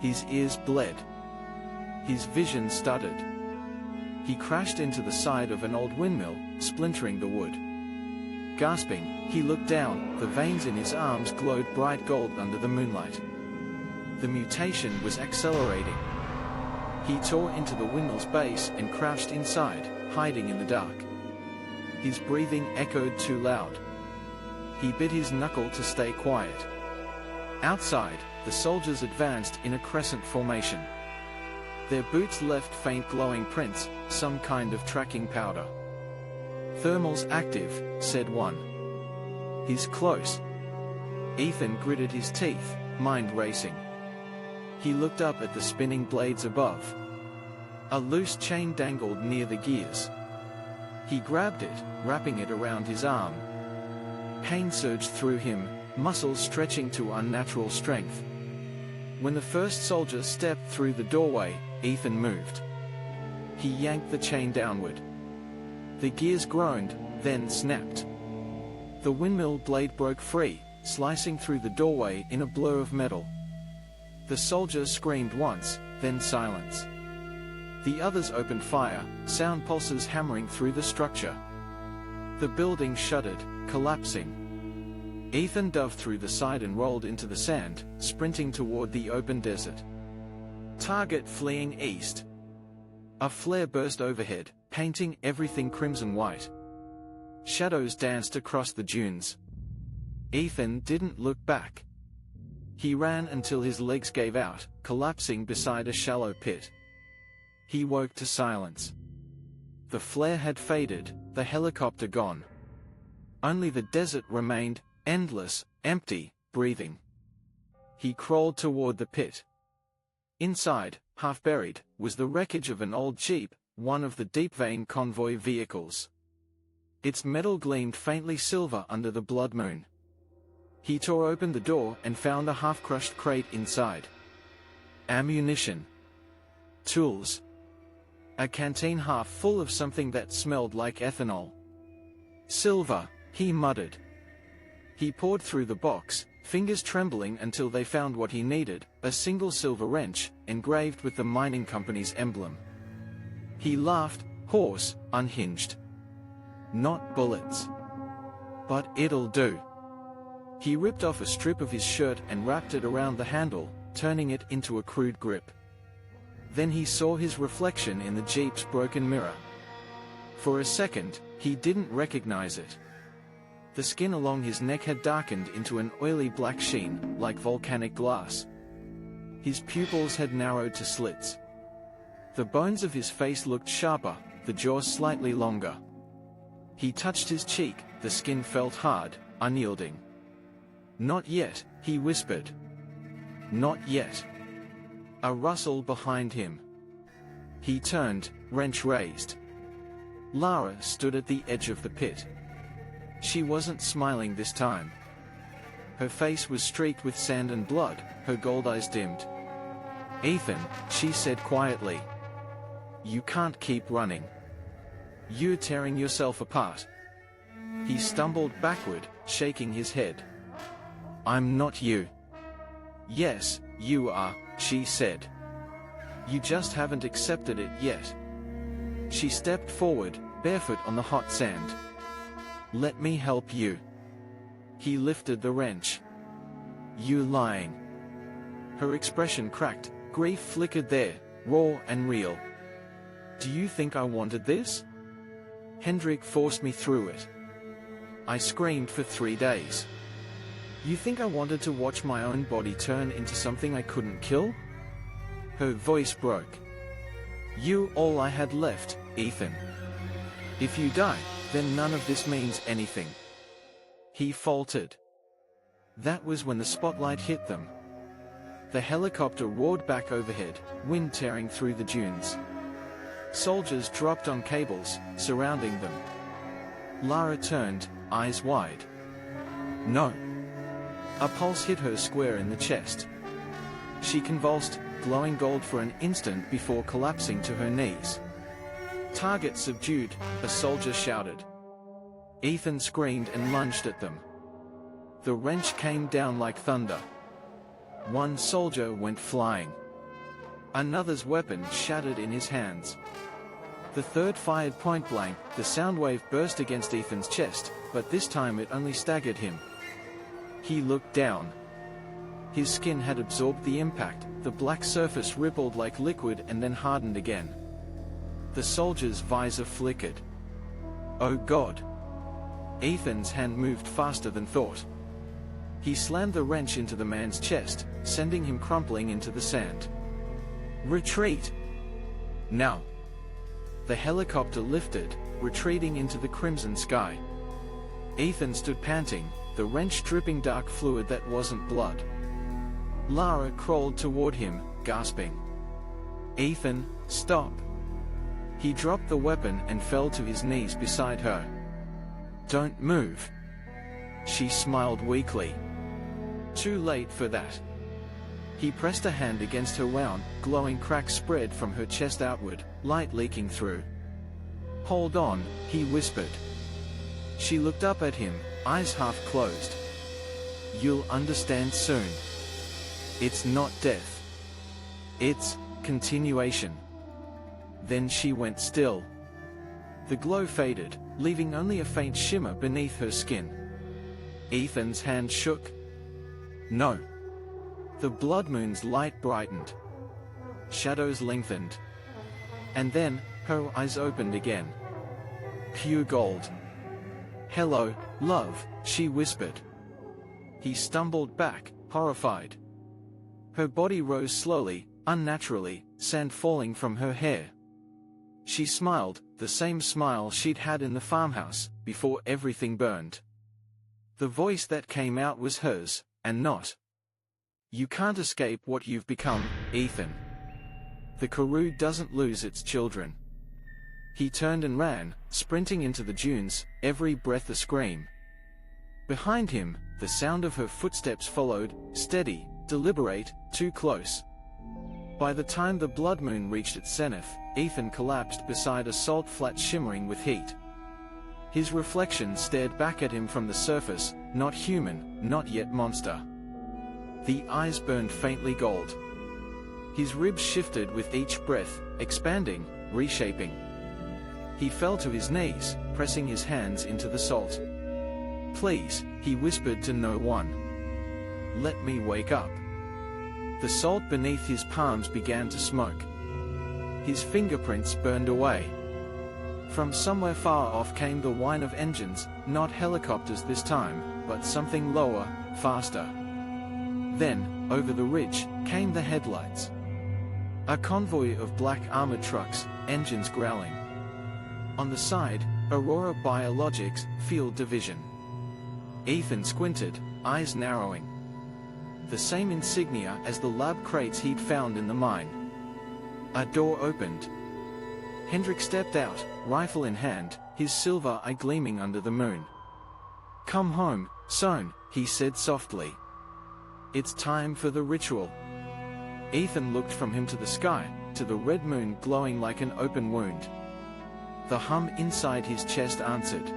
His ears bled. His vision stuttered. He crashed into the side of an old windmill, splintering the wood. Gasping, he looked down. The veins in his arms glowed bright gold under the moonlight. The mutation was accelerating. He tore into the windmill's base and crouched inside, hiding in the dark. His breathing echoed too loud. He bit his knuckle to stay quiet. Outside, the soldiers advanced in a crescent formation. Their boots left faint glowing prints, some kind of tracking powder. "Thermals active," said one. "He's close." Ethan gritted his teeth, mind racing. He looked up at the spinning blades above. A loose chain dangled near the gears. He grabbed it, wrapping it around his arm. Pain surged through him, muscles stretching to unnatural strength. When the first soldier stepped through the doorway, Ethan moved. He yanked the chain downward. The gears groaned, then snapped. The windmill blade broke free, slicing through the doorway in a blur of metal. The soldier screamed once, then silence. The others opened fire, sound pulses hammering through the structure. The building shuddered, collapsing. Ethan dove through the side and rolled into the sand, sprinting toward the open desert. Target fleeing east. A flare burst overhead, painting everything crimson white. Shadows danced across the dunes. Ethan didn't look back. He ran until his legs gave out, collapsing beside a shallow pit. He woke to silence. The flare had faded, the helicopter gone. Only the desert remained, endless, empty, breathing. He crawled toward the pit. Inside, half buried, was the wreckage of an old jeep, one of the deep-vein convoy vehicles. Its metal gleamed faintly silver under the blood moon. He tore open the door and found a half-crushed crate inside. Ammunition. Tools. A canteen half full of something that smelled like ethanol. "Silver," he muttered. He poured through the box, fingers trembling until they found what he needed, a single silver wrench, engraved with the mining company's emblem. He laughed, hoarse, unhinged. "Not bullets. But it'll do." He ripped off a strip of his shirt and wrapped it around the handle, turning it into a crude grip. Then he saw his reflection in the jeep's broken mirror. For a second, he didn't recognize it. The skin along his neck had darkened into an oily black sheen, like volcanic glass. His pupils had narrowed to slits. The bones of his face looked sharper, the jaw slightly longer. He touched his cheek, the skin felt hard, unyielding. "Not yet," he whispered. "Not yet." A rustle behind him. He turned, wrench raised. Lara stood at the edge of the pit. She wasn't smiling this time. Her face was streaked with sand and blood, her gold eyes dimmed. "Ethan," she said quietly. "You can't keep running. You're tearing yourself apart." He stumbled backward, shaking his head. "I'm not you." "Yes, you are," she said. "You just haven't accepted it yet." She stepped forward, barefoot on the hot sand. "Let me help you." He lifted the wrench. "You lying." Her expression cracked, grief flickered there, raw and real. "Do you think I wanted this? Hendrik forced me through it. I screamed for 3 days. You think I wanted to watch my own body turn into something I couldn't kill? Her voice broke. You're all I had left, Ethan. If you die, then none of this means anything. He faltered. That was when the spotlight hit them. The helicopter roared back overhead, wind tearing through the dunes. Soldiers dropped on cables, surrounding them. Lara turned, eyes wide. No. A pulse hit her square in the chest. She convulsed, glowing gold for an instant before collapsing to her knees. Target subdued, a soldier shouted. Ethan screamed and lunged at them. The wrench came down like thunder. One soldier went flying. Another's weapon shattered in his hands. The third fired point blank. The sound wave burst against Ethan's chest, but this time it only staggered him. He looked down. His skin had absorbed the impact, the black surface rippled like liquid and then hardened again. The soldier's visor flickered. Oh God! Ethan's hand moved faster than thought. He slammed the wrench into the man's chest, sending him crumpling into the sand. Retreat! Now! The helicopter lifted, retreating into the crimson sky. Ethan stood panting, the wrench dripping dark fluid that wasn't blood. Lara crawled toward him, gasping. Ethan, stop! He dropped the weapon and fell to his knees beside her. Don't move! She smiled weakly. Too late for that. He pressed a hand against her round, glowing crack spread from her chest outward, light leaking through. Hold on, he whispered. She looked up at him, eyes half closed. You'll understand soon. It's not death. It's continuation. Then she went still. The glow faded, leaving only a faint shimmer beneath her skin. Ethan's hand shook. No. The blood moon's light brightened. Shadows lengthened. And then, her eyes opened again. Pure gold. Hello, love, she whispered. He stumbled back, horrified. Her body rose slowly, unnaturally, sand falling from her hair. She smiled, the same smile she'd had in the farmhouse, before everything burned. The voice that came out was hers, and not. You can't escape what you've become, Ethan. The Karoo doesn't lose its children. He turned and ran, sprinting into the dunes, every breath a scream. Behind him, the sound of her footsteps followed, steady, deliberate, too close. By the time the blood moon reached its zenith, Ethan collapsed beside a salt flat shimmering with heat. His reflection stared back at him from the surface, not human, not yet monster. The eyes burned faintly gold. His ribs shifted with each breath, expanding, reshaping. He fell to his knees, pressing his hands into the salt. Please, he whispered to no one. Let me wake up. The salt beneath his palms began to smoke. His fingerprints burned away. From somewhere far off came the whine of engines, not helicopters this time, but something lower, faster. Then, over the ridge, came the headlights. A convoy of black armored trucks, engines growling. On the side, Aurora Biologics, Field Division. Ethan squinted, eyes narrowing. The same insignia as the lab crates he'd found in the mine. A door opened. Hendrik stepped out, rifle in hand, his silver eye gleaming under the moon. Come home, son, he said softly. It's time for the ritual. Ethan looked from him to the sky, to the red moon glowing like an open wound. The hum inside his chest answered.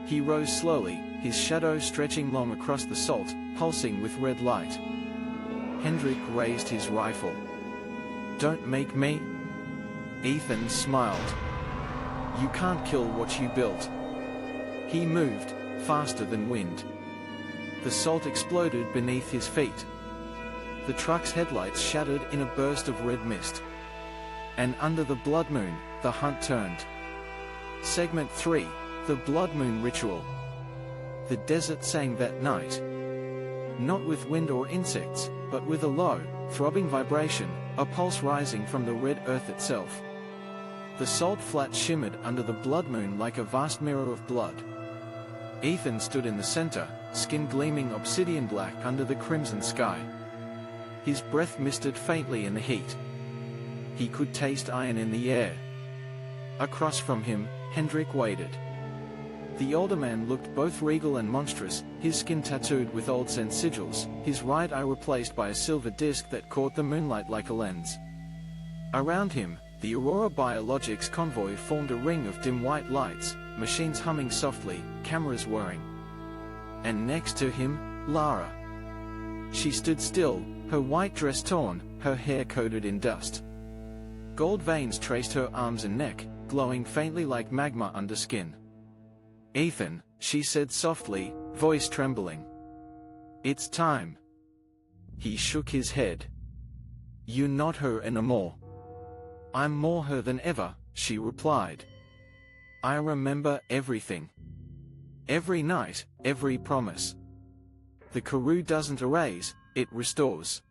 He rose slowly, his shadow stretching long across the salt, pulsing with red light. Hendrik raised his rifle. Don't make me. Ethan smiled. You can't kill what you built. He moved, faster than wind. The salt exploded beneath his feet. The truck's headlights shattered in a burst of red mist. And under the blood moon, the hunt turned. Segment 3, The Blood Moon Ritual. The desert sang that night. Not with wind or insects, but with a low, throbbing vibration, a pulse rising from the red earth itself. The salt flat shimmered under the blood moon like a vast mirror of blood. Ethan stood in the center, skin gleaming obsidian black under the crimson sky. His breath misted faintly in the heat. He could taste iron in the air. Across from him, Hendrik waited. The older man looked both regal and monstrous, his skin tattooed with old scent sigils, his right eye replaced by a silver disc that caught the moonlight like a lens. Around him, the Aurora Biologics convoy formed a ring of dim white lights, machines humming softly, cameras whirring. And next to him, Lara. She stood still, her white dress torn, her hair coated in dust. Gold veins traced her arms and neck, glowing faintly like magma under skin. "Ethan," she said softly, voice trembling. "It's time." He shook his head. "You're not her anymore." "I'm more her than ever," she replied. "I remember everything. Every night, every promise. The Karoo doesn't erase, it restores."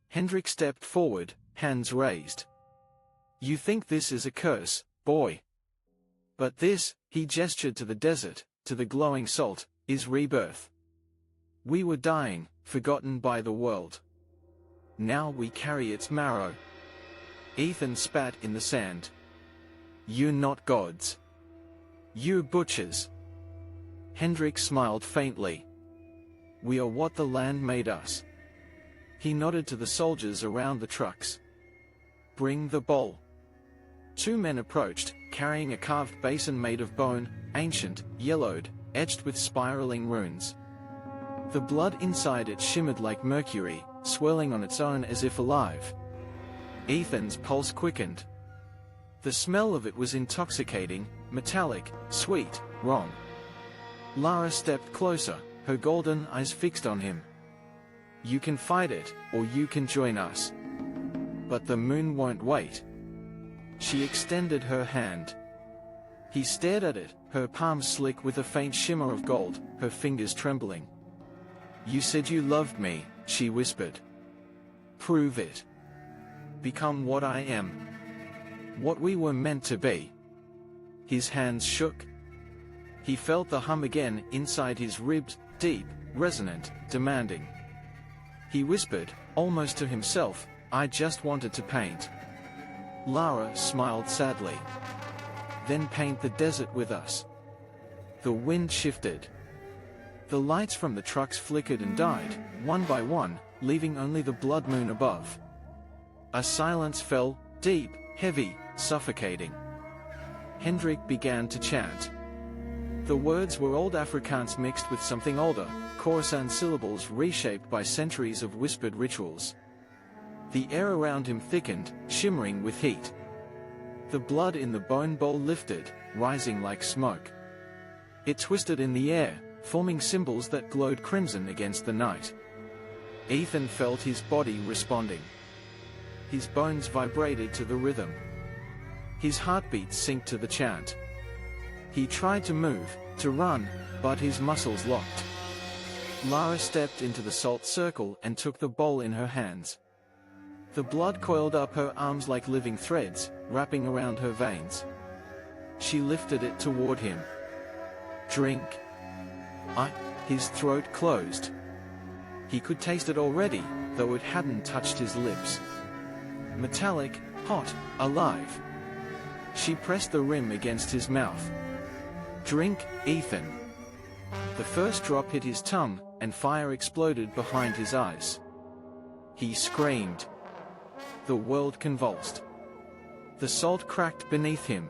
Hendrik stepped forward, hands raised. "You think this is a curse, boy. But this," he gestured to the desert, to the glowing salt, "is rebirth. We were dying, forgotten by the world. Now we carry its marrow." Ethan spat in the sand. "You're not gods. You're butchers." Hendrik smiled faintly. "We are what the land made us." He nodded to the soldiers around the trucks. "Bring the bowl." Two men approached, carrying a carved basin made of bone, ancient, yellowed, etched with spiraling runes. The blood inside it shimmered like mercury, swirling on its own as if alive. Ethan's pulse quickened. The smell of it was intoxicating, metallic, sweet, wrong. Lara stepped closer, her golden eyes fixed on him. "You can fight it, or you can join us. But the moon won't wait." She extended her hand. He stared at it, her palms slick with a faint shimmer of gold, her fingers trembling. "You said you loved me," she whispered. "Prove it. Become what I am. What we were meant to be." His hands shook. He felt the hum again inside his ribs, deep, resonant, demanding. He whispered, almost to himself, "I just wanted to paint." Lara smiled sadly. "Then paint the desert with us." The wind shifted. The lights from the trucks flickered and died, one by one, leaving only the blood moon above. A silence fell, deep, heavy, suffocating. Hendrik began to chant. The words were old Afrikaans mixed with something older, Khoisan syllables reshaped by centuries of whispered rituals. The air around him thickened, shimmering with heat. The blood in the bone bowl lifted, rising like smoke. It twisted in the air, forming symbols that glowed crimson against the night. Ethan felt his body responding. His bones vibrated to the rhythm. His heartbeat synced to the chant. He tried to move, to run, but his muscles locked. Lara stepped into the salt circle and took the bowl in her hands. The blood coiled up her arms like living threads, wrapping around her veins. She lifted it toward him. "Drink." His throat closed. He could taste it already, though it hadn't touched his lips. Metallic, hot, alive. She pressed the rim against his mouth. "Drink, Ethan." The first drop hit his tongue, and fire exploded behind his eyes. He screamed. The world convulsed. The salt cracked beneath him.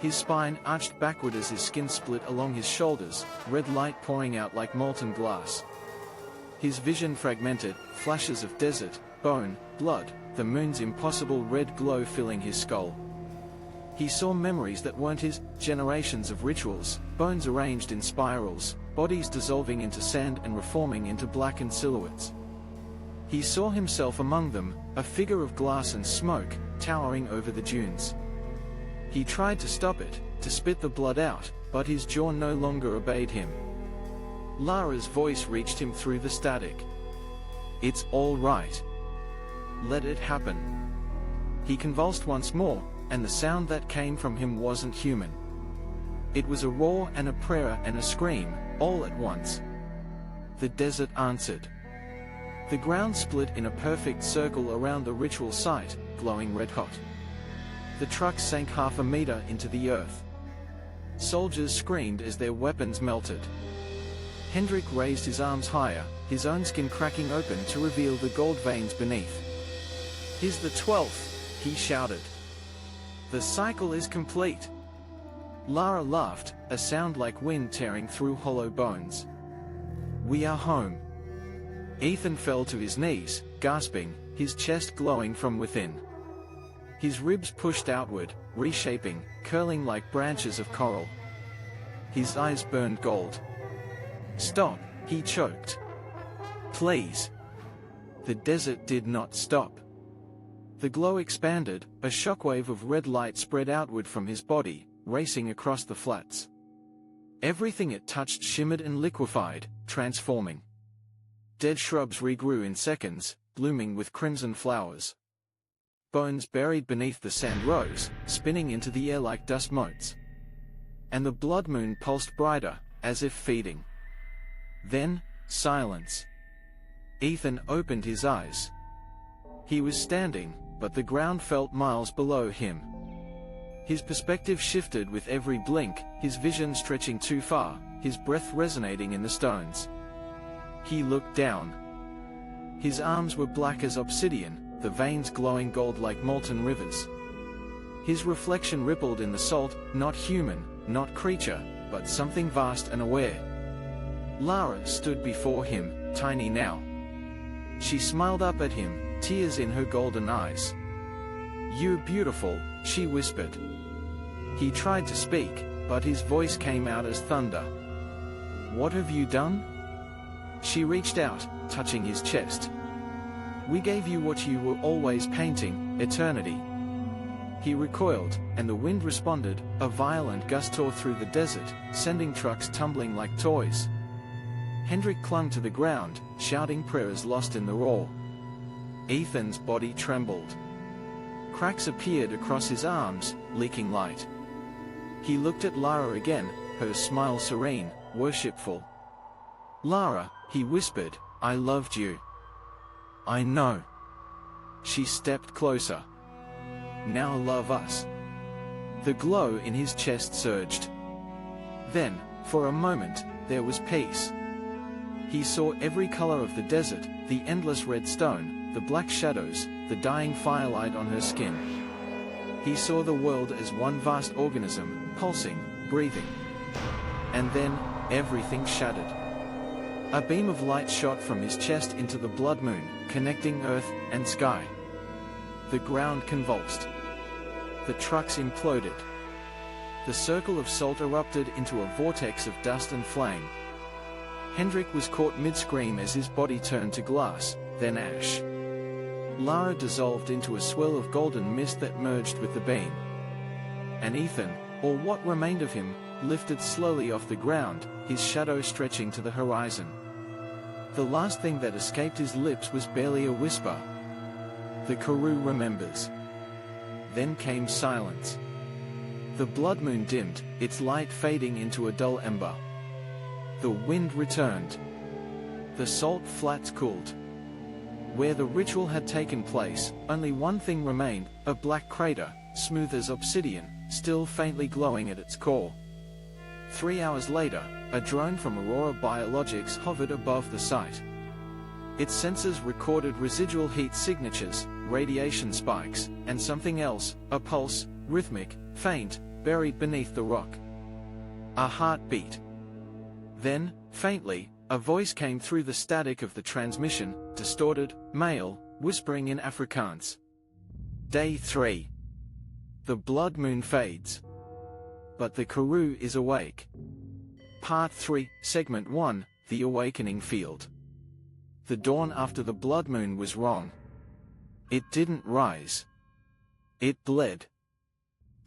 His spine arched backward as his skin split along his shoulders, red light pouring out like molten glass. His vision fragmented, flashes of desert, bone, blood, the moon's impossible red glow filling his skull. He saw memories that weren't his, generations of rituals, bones arranged in spirals, bodies dissolving into sand and reforming into blackened silhouettes. He saw himself among them, a figure of glass and smoke, towering over the dunes. He tried to stop it, to spit the blood out, but his jaw no longer obeyed him. Lara's voice reached him through the static. "It's all right. Let it happen." He convulsed once more, and the sound that came from him wasn't human. It was a roar and a prayer and a scream, all at once. The desert answered. The ground split in a perfect circle around the ritual site, glowing red-hot. The truck sank half a meter into the earth. Soldiers screamed as their weapons melted. Hendrik raised his arms higher, his own skin cracking open to reveal the gold veins beneath. "He's the 12th," he shouted. "The cycle is complete." Lara laughed, a sound like wind tearing through hollow bones. "We are home." Ethan fell to his knees, gasping, his chest glowing from within. His ribs pushed outward, reshaping, curling like branches of coral. His eyes burned gold. "Stop," he choked. "Please." The desert did not stop. The glow expanded, a shockwave of red light spread outward from his body, racing across the flats. Everything it touched shimmered and liquefied, transforming. Dead shrubs regrew in seconds, blooming with crimson flowers. Bones buried beneath the sand rose, spinning into the air like dust motes. And the blood moon pulsed brighter, as if feeding. Then, silence. Ethan opened his eyes. He was standing, but the ground felt miles below him. His perspective shifted with every blink, his vision stretching too far, his breath resonating in the stones. He looked down. His arms were black as obsidian, the veins glowing gold like molten rivers. His reflection rippled in the salt, not human, not creature, but something vast and aware. Lara stood before him, tiny now. She smiled up at him, tears in her golden eyes. "You're beautiful," she whispered. He tried to speak, but his voice came out as thunder. "What have you done?" She reached out, touching his chest. "We gave you what you were always painting, eternity." He recoiled, and the wind responded, a violent gust tore through the desert, sending trucks tumbling like toys. Hendrik clung to the ground, shouting prayers lost in the roar. Ethan's body trembled. Cracks appeared across his arms, leaking light. He looked at Lara again, her smile serene, worshipful. "Lara," he whispered, "I loved you." "I know." She stepped closer. "Now love us." The glow in his chest surged. Then, for a moment, there was peace. He saw every color of the desert, the endless red stone, the black shadows, the dying firelight on her skin. He saw the world as one vast organism, pulsing, breathing. And then, everything shattered. A beam of light shot from his chest into the blood moon, connecting earth and sky. The ground convulsed. The trucks imploded. The circle of salt erupted into a vortex of dust and flame. Hendrik was caught mid-scream as his body turned to glass, then ash. Lara dissolved into a swirl of golden mist that merged with the beam. And Ethan, or what remained of him, lifted slowly off the ground, his shadow stretching to the horizon. The last thing that escaped his lips was barely a whisper. "The Karoo remembers." Then came silence. The blood moon dimmed, its light fading into a dull ember. The wind returned. The salt flats cooled. Where the ritual had taken place, only one thing remained, a black crater, smooth as obsidian, still faintly glowing at its core. 3 hours later, a drone from Aurora Biologics hovered above the site. Its sensors recorded residual heat signatures, radiation spikes, and something else, a pulse, rhythmic, faint, buried beneath the rock. A heartbeat. Then, faintly, a voice came through the static of the transmission, distorted, male, whispering in Afrikaans. Day 3. The blood moon fades. But the Karoo is awake. Part 3, Segment 1, The Awakening Field. The dawn after the blood moon was wrong. It didn't rise. It bled.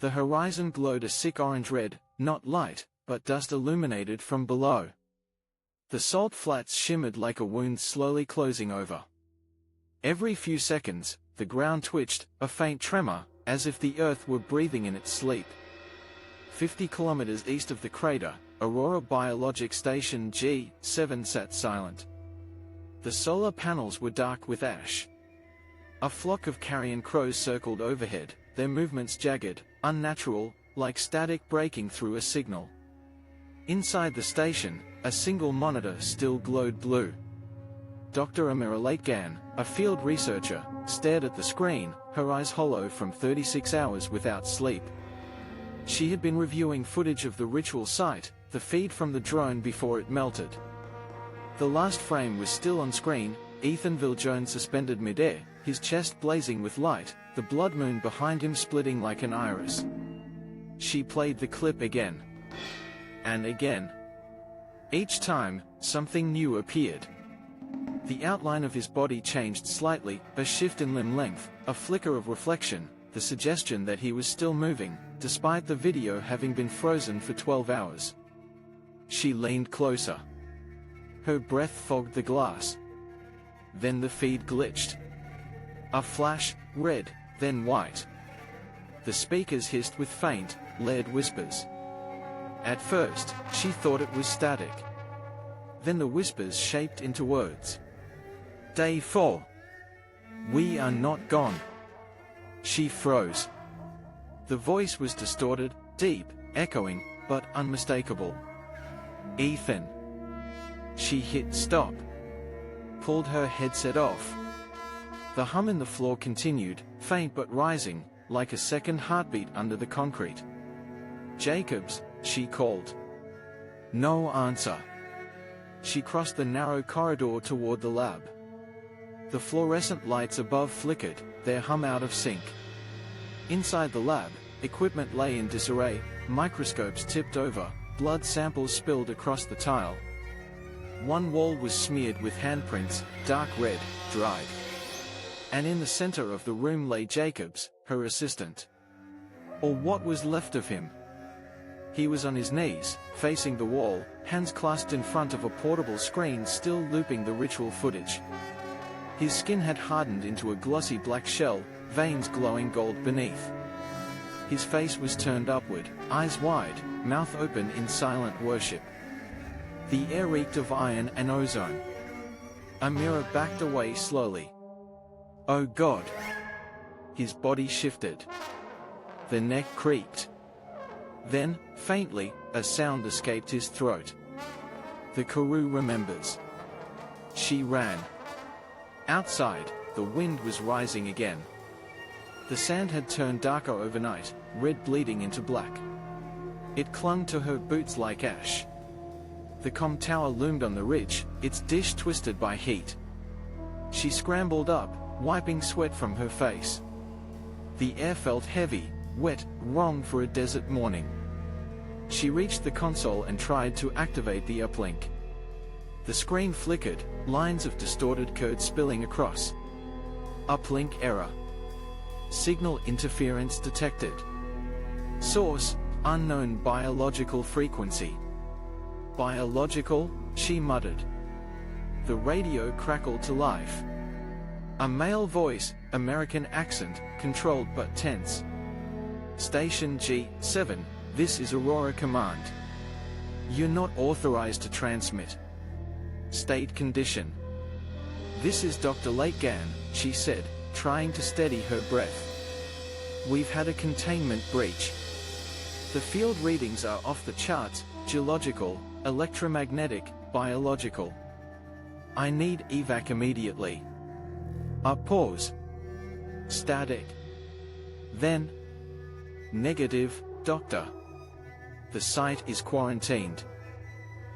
The horizon glowed a sick orange red, not light, but dust illuminated from below. The salt flats shimmered like a wound slowly closing over. Every few seconds, the ground twitched, a faint tremor, as if the earth were breathing in its sleep. 50 kilometers east of the crater, Aurora Biologic Station G7 sat silent. The solar panels were dark with ash. A flock of carrion crows circled overhead, their movements jagged, unnatural, like static breaking through a signal. Inside the station, a single monitor still glowed blue. Dr. Amira Lategan, a field researcher, stared at the screen, her eyes hollow from 36 hours without sleep. She had been reviewing footage of the ritual site, the feed from the drone before it melted. The last frame was still on screen, Ethan Viljoen suspended midair, his chest blazing with light, the blood moon behind him splitting like an iris. She played the clip again. And again. Each time, something new appeared. The outline of his body changed slightly, a shift in limb length, a flicker of reflection, the suggestion that he was still moving, despite the video having been frozen for 12 hours. She leaned closer. Her breath fogged the glass. Then the feed glitched. A flash, red, then white. The speakers hissed with faint, lead whispers. At first, she thought it was static. Then the whispers shaped into words. Day 4. We are not gone. She froze. The voice was distorted, deep, echoing, but unmistakable. Ethan. She hit stop. Pulled her headset off. The hum in the floor continued, faint but rising, like a second heartbeat under the concrete. Jacobs, she called. No answer. She crossed the narrow corridor toward the lab. The fluorescent lights above flickered, their hum out of sync. Inside the lab, equipment lay in disarray, microscopes tipped over, blood samples spilled across the tile. One wall was smeared with handprints, dark red, dried. And in the center of the room lay Jacobs, her assistant. Or what was left of him. He was on his knees, facing the wall, hands clasped in front of a portable screen still looping the ritual footage. His skin had hardened into a glossy black shell, veins glowing gold beneath. His face was turned upward, eyes wide, mouth open in silent worship. The air reeked of iron and ozone. Amira backed away slowly. Oh God! His body shifted. The neck creaked. Then, faintly, a sound escaped his throat. The Karoo remembers. She ran. Outside, the wind was rising again. The sand had turned darker overnight, red bleeding into black. It clung to her boots like ash. The comm tower loomed on the ridge, its dish twisted by heat. She scrambled up, wiping sweat from her face. The air felt heavy, wet, wrong for a desert morning. She reached the console and tried to activate the uplink. The screen flickered, lines of distorted code spilling across. Uplink error. Signal interference detected. Source, unknown biological frequency. Biological, she muttered. The radio crackled to life. A male voice, American accent, controlled but tense. Station G7, this is Aurora Command. You're not authorized to transmit. State condition. This is Dr. Lategan, she said, trying to steady her breath. We've had a containment breach. The field readings are off the charts, geological, electromagnetic, biological. I need evac immediately. A pause. Static. Then. Negative, doctor. The site is quarantined.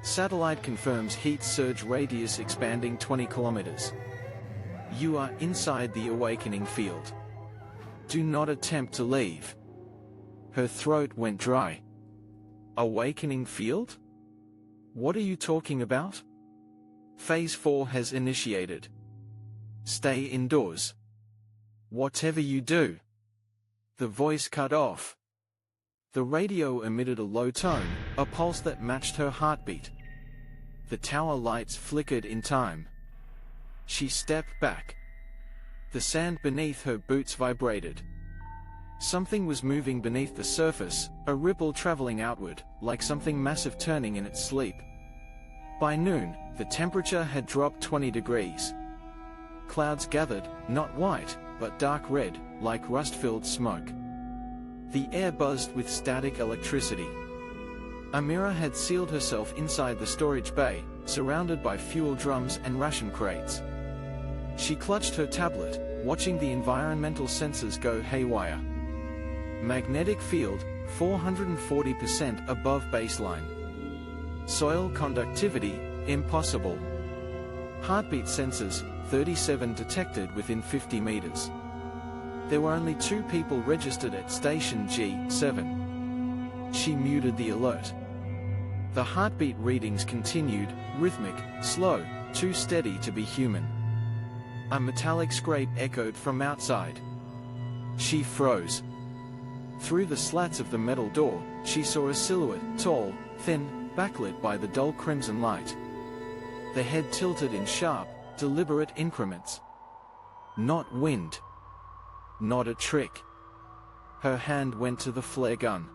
Satellite confirms heat surge radius expanding 20 kilometers. You are inside the awakening field. Do not attempt to leave. Her throat went dry. Awakening field? What are you talking about? Phase 4 has initiated. Stay indoors. Whatever you do. The voice cut off. The radio emitted a low tone, a pulse that matched her heartbeat. The tower lights flickered in time. She stepped back. The sand beneath her boots vibrated. Something was moving beneath the surface, a ripple traveling outward, like something massive turning in its sleep. By noon, the temperature had dropped 20 degrees. Clouds gathered, not white, but dark red, like rust-filled smoke. The air buzzed with static electricity. Amira had sealed herself inside the storage bay, surrounded by fuel drums and ration crates. She clutched her tablet, watching the environmental sensors go haywire. Magnetic field, 440% above baseline. Soil conductivity, impossible. Heartbeat sensors, 37 detected within 50 meters. There were only 2 people registered at station G7. She muted the alert. The heartbeat readings continued, rhythmic, slow, too steady to be human. A metallic scrape echoed from outside. She froze. Through the slats of the metal door, she saw a silhouette, tall, thin, backlit by the dull crimson light. The head tilted in sharp, deliberate increments. Not wind. Not a trick. Her hand went to the flare gun.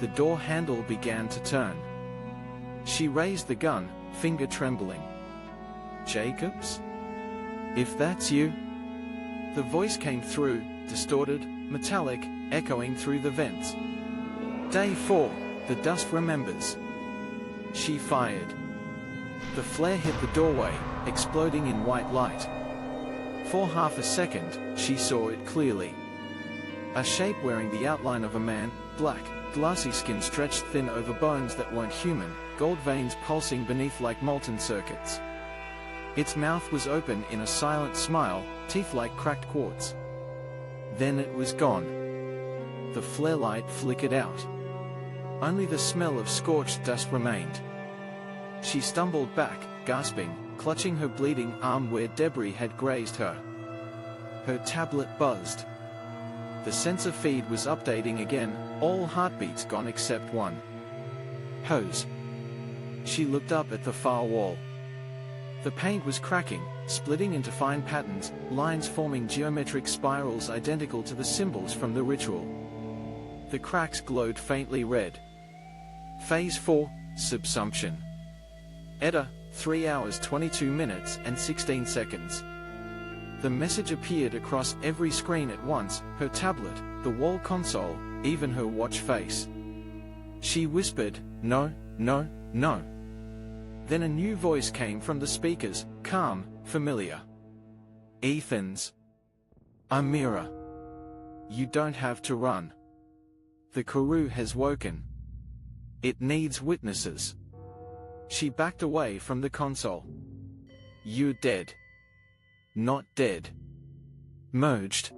The door handle began to turn. She raised the gun, finger trembling. "Jacobs? If that's you?" The voice came through, distorted, metallic, echoing through the vents. "Day 4, the dust remembers." She fired. The flare hit the doorway, exploding in white light. For half a second, she saw it clearly. A shape wearing the outline of a man, black, glassy skin stretched thin over bones that weren't human, gold veins pulsing beneath like molten circuits. Its mouth was open in a silent smile, teeth like cracked quartz. Then it was gone. The flare light flickered out. Only the smell of scorched dust remained. She stumbled back, gasping, clutching her bleeding arm where debris had grazed her. Her tablet buzzed. The sensor feed was updating again, all heartbeats gone except one. Hose. She looked up at the far wall. The paint was cracking, splitting into fine patterns, lines forming geometric spirals identical to the symbols from the ritual. The cracks glowed faintly red. Phase 4, Subsumption. ETA, 3 hours 22 minutes and 16 seconds. The message appeared across every screen at once, her tablet, the wall console, even her watch face. She whispered, "No, no, no." Then a new voice came from the speakers, calm, familiar. "Ethan's. Amira. You don't have to run. The Karoo has woken. It needs witnesses." She backed away from the console. "You're dead. Not dead. Merged.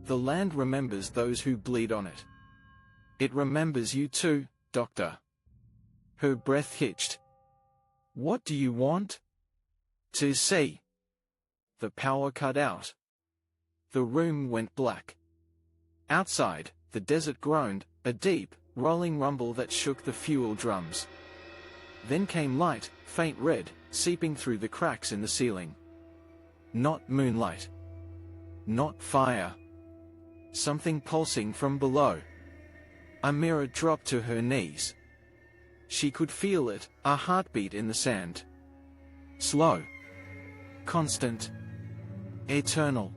The land remembers those who bleed on it. It remembers you too, Doctor." Her breath hitched. "What do you want?" "To see." The power cut out. The room went black. Outside, the desert groaned, a deep, rolling rumble that shook the fuel drums. Then came light, faint red, seeping through the cracks in the ceiling. Not moonlight. Not fire. Something pulsing from below. Amira dropped to her knees. She could feel it, a heartbeat in the sand. Slow. Constant. Eternal.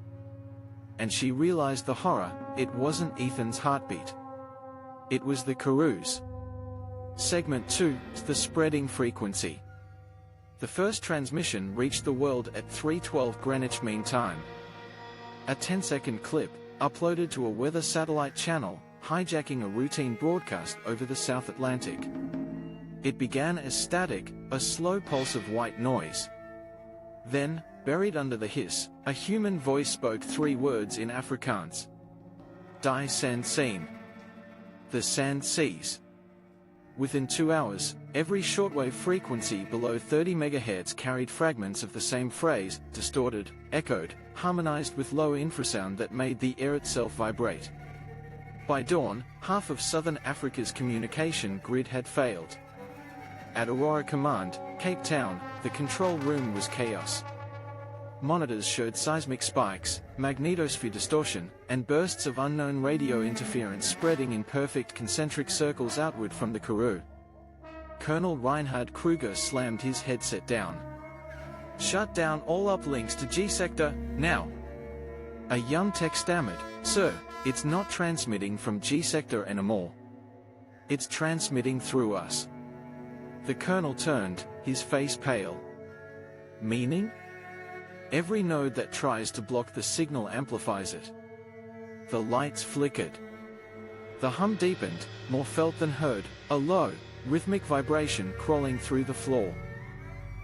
And she realized the horror, it wasn't Ethan's heartbeat. It was the Karoo's. Segment 2, the spreading frequency. The first transmission reached the world at 3:12 Greenwich Mean Time. A 10-second clip, uploaded to a weather satellite channel, hijacking a routine broadcast over the South Atlantic. It began as static, a slow pulse of white noise. Then, buried under the hiss, a human voice spoke 3 words in Afrikaans. Die sand scene. The sand seas. Within 2 hours, every shortwave frequency below 30 MHz carried fragments of the same phrase, distorted, echoed, harmonized with low infrasound that made the air itself vibrate. By dawn, half of southern Africa's communication grid had failed. At Aurora Command, Cape Town, the control room was chaos. Monitors showed seismic spikes, magnetosphere distortion, and bursts of unknown radio interference spreading in perfect concentric circles outward from the Karoo. Colonel Reinhard Kruger slammed his headset down. "Shut down all uplinks to G-Sector, now!" A young tech stammered, "Sir, it's not transmitting from G-Sector anymore. It's transmitting through us." The colonel turned, his face pale. "Meaning?" "Every node that tries to block the signal amplifies it." The lights flickered. The hum deepened, more felt than heard, a low, rhythmic vibration crawling through the floor.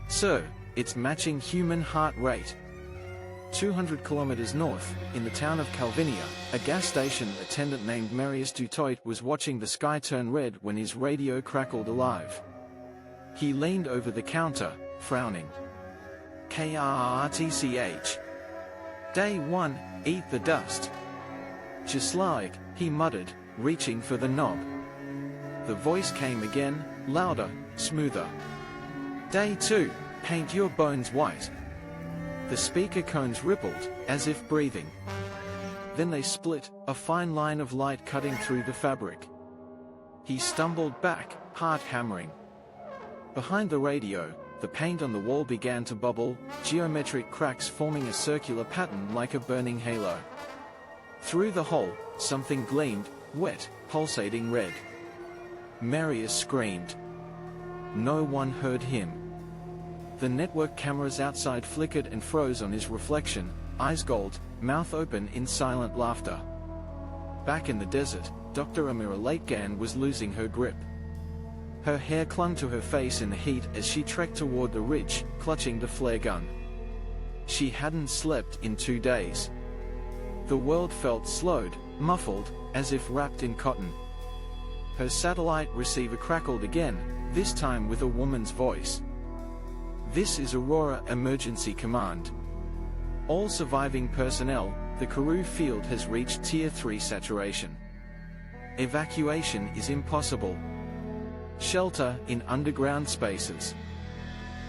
"Sir, it's matching human heart rate." 200 kilometers north, in the town of Calvinia, a gas station attendant named Marius Dutoit was watching the sky turn red when his radio crackled alive. He leaned over the counter, frowning. "KRRTCH. Day 1, eat the dust." "Just like," he muttered, reaching for the knob. The voice came again, louder, smoother. "Day 2, paint your bones white." The speaker cones rippled, as if breathing. Then they split, a fine line of light cutting through the fabric. He stumbled back, heart hammering. Behind the radio, the paint on the wall began to bubble, geometric cracks forming a circular pattern like a burning halo. Through the hole, something gleamed, wet, pulsating red. Marius screamed. No one heard him. The network cameras outside flickered and froze on his reflection, eyes gold, mouth open in silent laughter. Back in the desert, Dr. Amira Lategan was losing her grip. Her hair clung to her face in the heat as she trekked toward the ridge, clutching the flare gun. She hadn't slept in 2 days. The world felt slowed, muffled, as if wrapped in cotton. Her satellite receiver crackled again, this time with a woman's voice. "This is Aurora Emergency Command. All surviving personnel, the Karoo field has reached Tier 3 saturation. Evacuation is impossible. Shelter in underground spaces.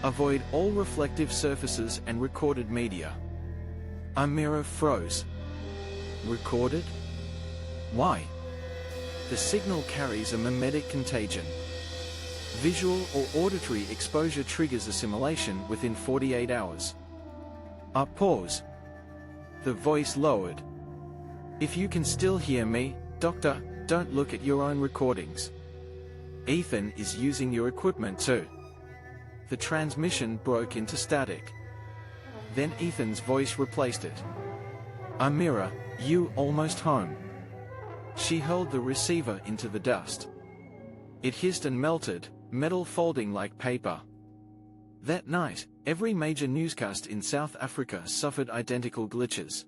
Avoid all reflective surfaces and recorded media." Amira froze. Recorded? Why? The signal carries a mimetic contagion. Visual or auditory exposure triggers assimilation within 48 hours. Pause. The voice lowered. "If you can still hear me, Doctor, don't look at your own recordings. Ethan is using your equipment too." The transmission broke into static. Then Ethan's voice replaced it. "Amira, you almost home." She hurled the receiver into the dust. It hissed and melted, metal folding like paper. That night, every major newscast in South Africa suffered identical glitches.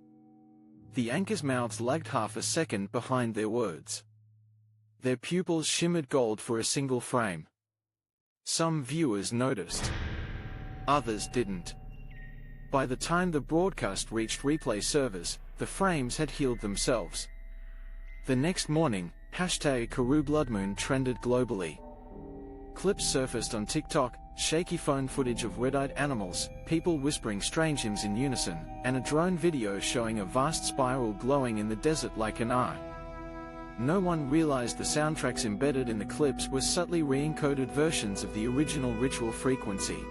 The anchors' mouths lagged half a second behind their words. Their pupils shimmered gold for a single frame. Some viewers noticed. Others didn't. By the time the broadcast reached replay servers, the frames had healed themselves. The next morning, #KarooBloodMoon trended globally. Clips surfaced on TikTok, shaky phone footage of red-eyed animals, people whispering strange hymns in unison, and a drone video showing a vast spiral glowing in the desert like an eye. No one realized the soundtracks embedded in the clips were subtly re-encoded versions of the original ritual frequency.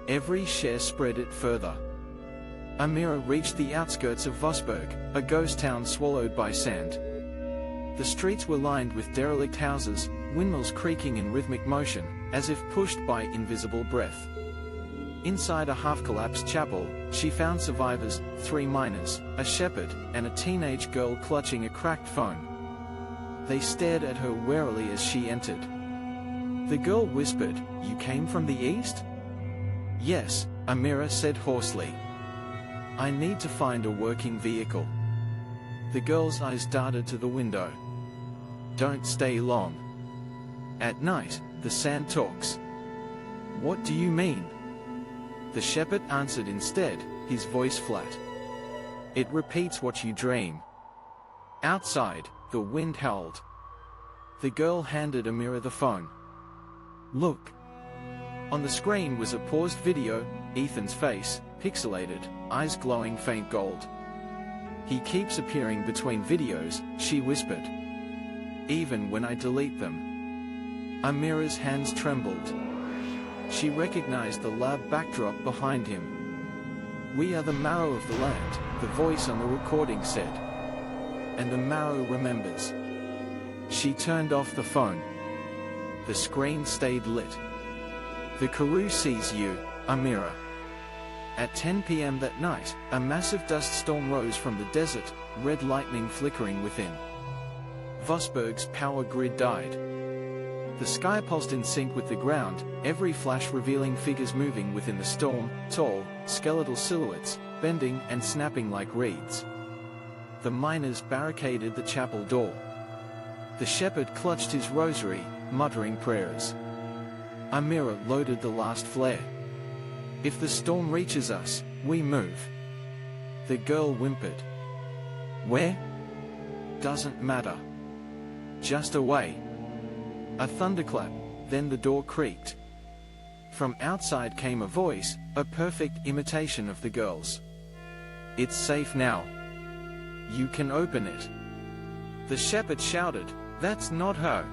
Every share spread it further. Amira reached the outskirts of Vosburg, a ghost town swallowed by sand. The streets were lined with derelict houses, windmills creaking in rhythmic motion, as if pushed by invisible breath. Inside a half-collapsed chapel, she found survivors, 3 miners, a shepherd, and a teenage girl clutching a cracked phone. They stared at her warily as she entered. The girl whispered, "You came from the east?" "Yes," Amira said hoarsely. "I need to find a working vehicle." The girl's eyes darted to the window. "Don't stay long. At night, the sand talks." "What do you mean?" The shepherd answered instead, his voice flat. "It repeats what you dream." Outside, the wind howled. The girl handed Amira the phone. "Look." On the screen was a paused video, Ethan's face, pixelated, eyes glowing faint gold. "He keeps appearing between videos," she whispered. "Even when I delete them." Amira's hands trembled. She recognized the lab backdrop behind him. "We are the marrow of the land," the voice on the recording said. "And the marrow remembers." She turned off the phone. The screen stayed lit. "The Karoo sees you, Amira." At 10 p.m. that night, a massive dust storm rose from the desert, red lightning flickering within. Vosburg's power grid died. The sky pulsed in sync with the ground, every flash revealing figures moving within the storm, tall, skeletal silhouettes, bending and snapping like reeds. The miners barricaded the chapel door. The shepherd clutched his rosary, muttering prayers. Amira loaded the last flare. "If the storm reaches us, we move." The girl whimpered. "Where?" "Doesn't matter. Just away." A thunderclap, then the door creaked. From outside came a voice, a perfect imitation of the girl's. "It's safe now. You can open it." The shepherd shouted, "That's not her."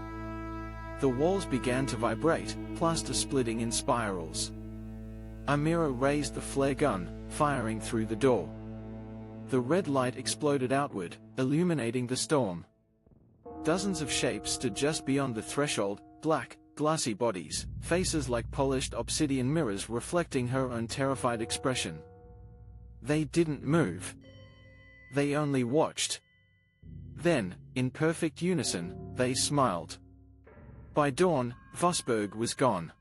The walls began to vibrate, plaster splitting in spirals. Amira raised the flare gun, firing through the door. The red light exploded outward, illuminating the storm. Dozens of shapes stood just beyond the threshold, black, glassy bodies, faces like polished obsidian mirrors reflecting her own terrified expression. They didn't move. They only watched. Then, in perfect unison, they smiled. By dawn, Vosburg was gone.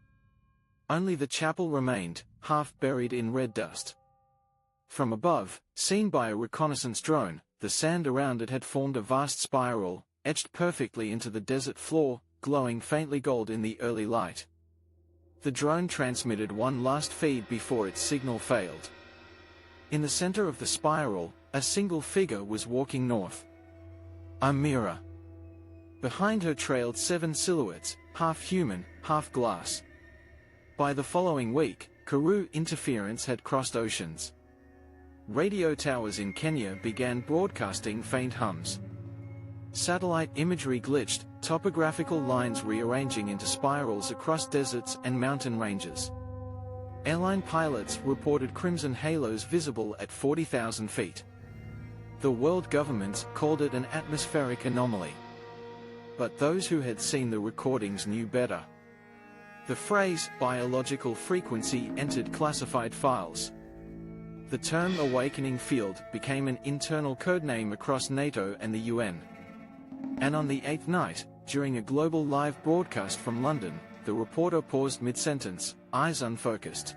Only the chapel remained, half buried in red dust. From above, seen by a reconnaissance drone, the sand around it had formed a vast spiral, etched perfectly into the desert floor, glowing faintly gold in the early light. The drone transmitted one last feed before its signal failed. In the center of the spiral, a single figure was walking north. Amira. Behind her trailed 7 silhouettes, half human, half glass. By the following week, Karoo interference had crossed oceans. Radio towers in Kenya began broadcasting faint hums. Satellite imagery glitched, topographical lines rearranging into spirals across deserts and mountain ranges. Airline pilots reported crimson halos visible at 40,000 feet. The world governments called it an atmospheric anomaly. But those who had seen the recordings knew better. The phrase biological frequency entered classified files. The term awakening field became an internal codename across NATO and the UN. And on the 8th night, during a global live broadcast from London, the reporter paused mid-sentence, eyes unfocused.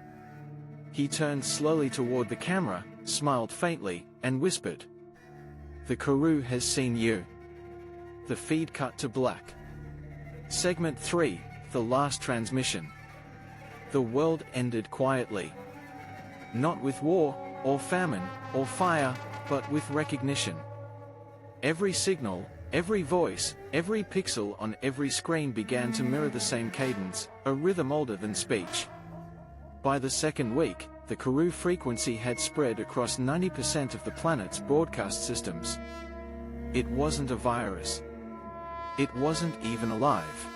He turned slowly toward the camera, smiled faintly, and whispered, "The Karoo has seen you." The feed cut to black. Segment 3, the last transmission. The world ended quietly. Not with war, or famine, or fire, but with recognition. Every signal, every voice, every pixel on every screen began to mirror the same cadence, a rhythm older than speech. By the second week, the Karoo frequency had spread across 90% of the planet's broadcast systems. It wasn't a virus. It wasn't even alive.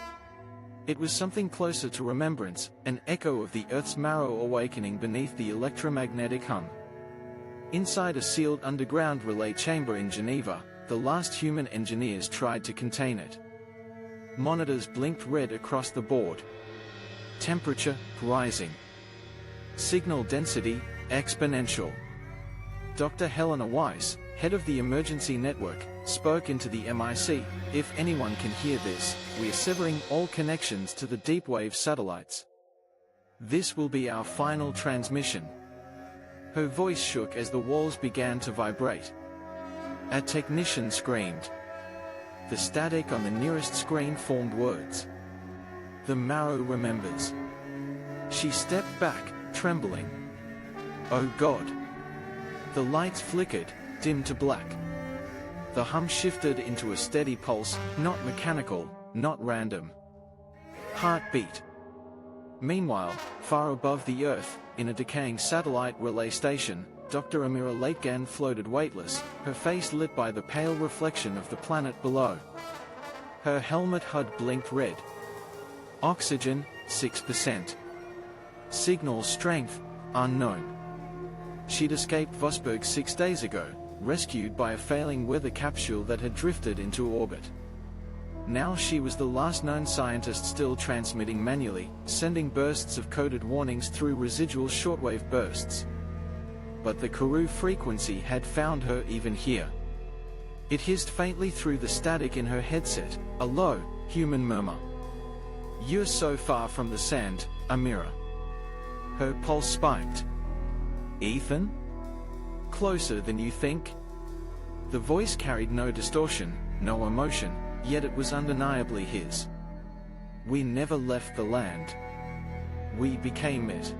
It was something closer to remembrance, an echo of the Earth's marrow awakening beneath the electromagnetic hum. Inside a sealed underground relay chamber in Geneva, the last human engineers tried to contain it. Monitors blinked red across the board. Temperature rising. Signal density exponential. Dr. Helena Weiss, head of the emergency network, spoke into the MIC, "If anyone can hear this, we are severing all connections to the deep-wave satellites. This will be our final transmission." Her voice shook as the walls began to vibrate. A technician screamed. The static on the nearest screen formed words. "The marrow remembers." She stepped back, trembling. "Oh God." The lights flickered, dimmed to black. The hum shifted into a steady pulse, not mechanical, not random. Heartbeat. Meanwhile, far above the Earth, in a decaying satellite relay station, Dr. Amira Lategan floated weightless, her face lit by the pale reflection of the planet below. Her helmet HUD blinked red. Oxygen, 6%. Signal strength, unknown. She'd escaped Vosburg 6 days ago, rescued by a failing weather capsule that had drifted into orbit. Now she was the last known scientist still transmitting manually, sending bursts of coded warnings through residual shortwave bursts. But the Karoo frequency had found her even here. It hissed faintly through the static in her headset, a low, human murmur. "You're so far from the sand, Amira." Her pulse spiked. "Ethan? Closer than you think?" The voice carried no distortion, no emotion, yet it was undeniably his. "We never left the land. We became it.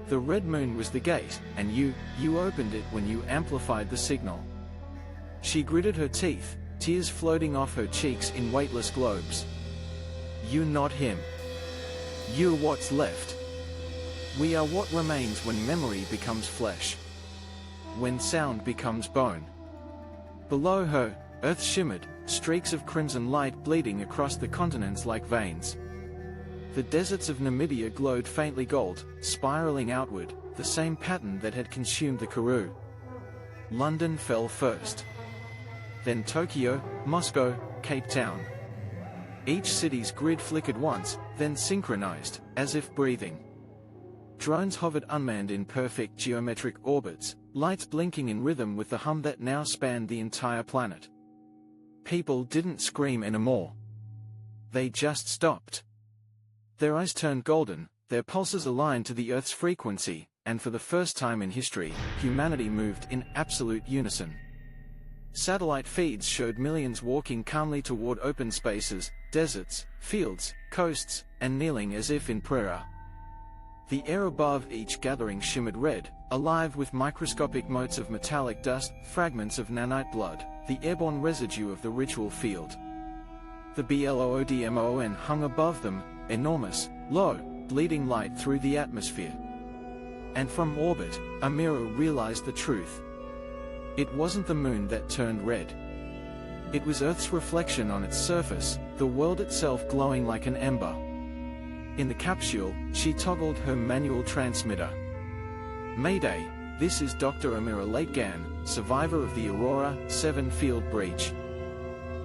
The red moon was the gate, and you opened it when you amplified the signal." She gritted her teeth, tears floating off her cheeks in weightless globes. "You're not him. You're what's left. We are what remains when memory becomes flesh. When sound becomes bone." Below her, Earth shimmered, streaks of crimson light bleeding across the continents like veins. The deserts of Namibia glowed faintly gold, spiraling outward, the same pattern that had consumed the Karoo. London fell first. Then Tokyo, Moscow, Cape Town. Each city's grid flickered once, then synchronized, as if breathing. Drones hovered unmanned in perfect geometric orbits, lights blinking in rhythm with the hum that now spanned the entire planet. People didn't scream anymore. They just stopped. Their eyes turned golden, their pulses aligned to the Earth's frequency, and for the first time in history, humanity moved in absolute unison. Satellite feeds showed millions walking calmly toward open spaces, deserts, fields, coasts, and kneeling as if in prayer. The air above each gathering shimmered red, alive with microscopic motes of metallic dust, fragments of nanite blood, the airborne residue of the ritual field. The BLOODMON hung above them, enormous, low, bleeding light through the atmosphere. And from orbit, Amira realized the truth. It wasn't the moon that turned red. It was Earth's reflection on its surface, the world itself glowing like an ember. In the capsule, she toggled her manual transmitter. "Mayday, this is Dr. Amira Lategan, survivor of the Aurora 7 field breach.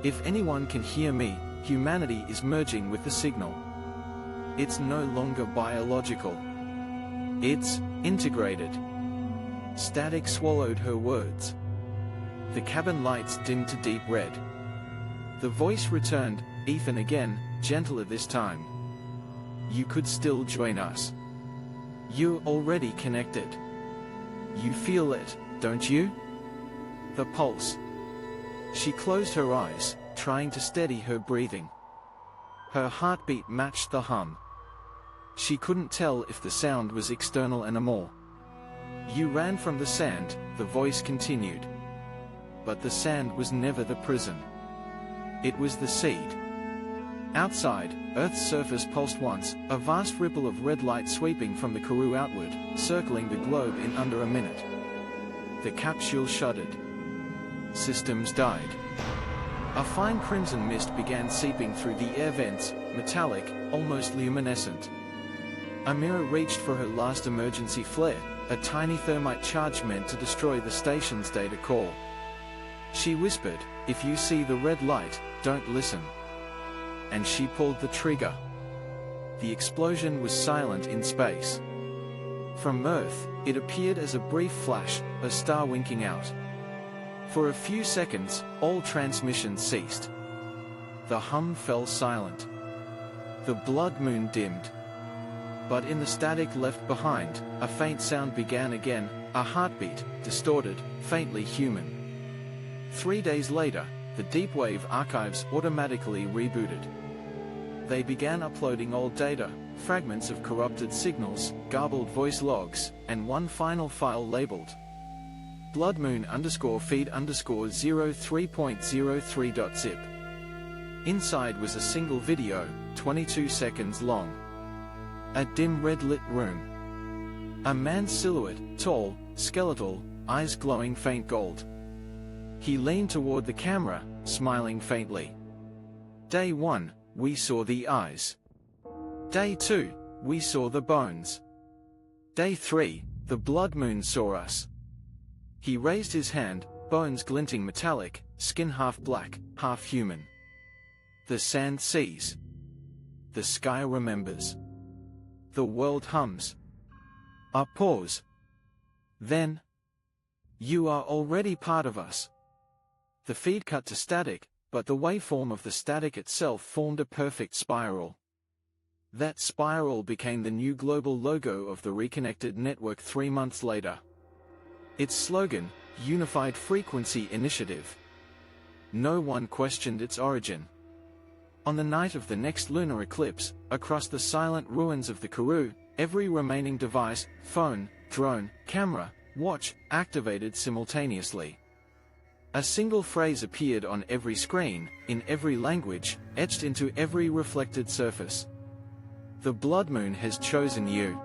If anyone can hear me, humanity is merging with the signal. It's no longer biological. It's integrated." Static swallowed her words. The cabin lights dimmed to deep red. The voice returned, Ethan again, gentler this time. "You could still join us. You're already connected. You feel it, don't you? The pulse." She closed her eyes, trying to steady her breathing. Her heartbeat matched the hum. She couldn't tell if the sound was external anymore. "You ran from the sand," the voice continued. "But the sand was never the prison. It was the seed." Outside, Earth's surface pulsed once, a vast ripple of red light sweeping from the Karoo outward, circling the globe in under a minute. The capsule shuddered. Systems died. A fine crimson mist began seeping through the air vents, metallic, almost luminescent. Amira reached for her last emergency flare, a tiny thermite charge meant to destroy the station's data core. She whispered, "If you see the red light, don't listen." And she pulled the trigger. The explosion was silent in space. From Earth, it appeared as a brief flash, a star winking out. For a few seconds, all transmissions ceased. The hum fell silent. The blood moon dimmed. But in the static left behind, a faint sound began again, a heartbeat, distorted, faintly human. 3 days later, the Deepwave archives automatically rebooted. They began uploading old data, fragments of corrupted signals, garbled voice logs, and one final file labeled BLOODMOON_03.03.zip. Inside was a single video, 22 seconds long. A dim red-lit room. A man's silhouette, tall, skeletal, eyes glowing faint gold. He leaned toward the camera, smiling faintly. Day 1, we saw the eyes. Day 2, we saw the bones. Day 3, the blood moon saw us. He raised his hand, bones glinting metallic, skin half black, half human. The sand sees. The sky remembers. The world hums. A pause. Then, you are already part of us. The feed cut to static, but the waveform of the static itself formed a perfect spiral. That spiral became the new global logo of the Reconnected Network 3 months later. Its slogan, Unified Frequency Initiative. No one questioned its origin. On the night of the next lunar eclipse, across the silent ruins of the Karoo, every remaining device, phone, drone, camera, watch, activated simultaneously. A single phrase appeared on every screen, in every language, etched into every reflected surface. The blood moon has chosen you.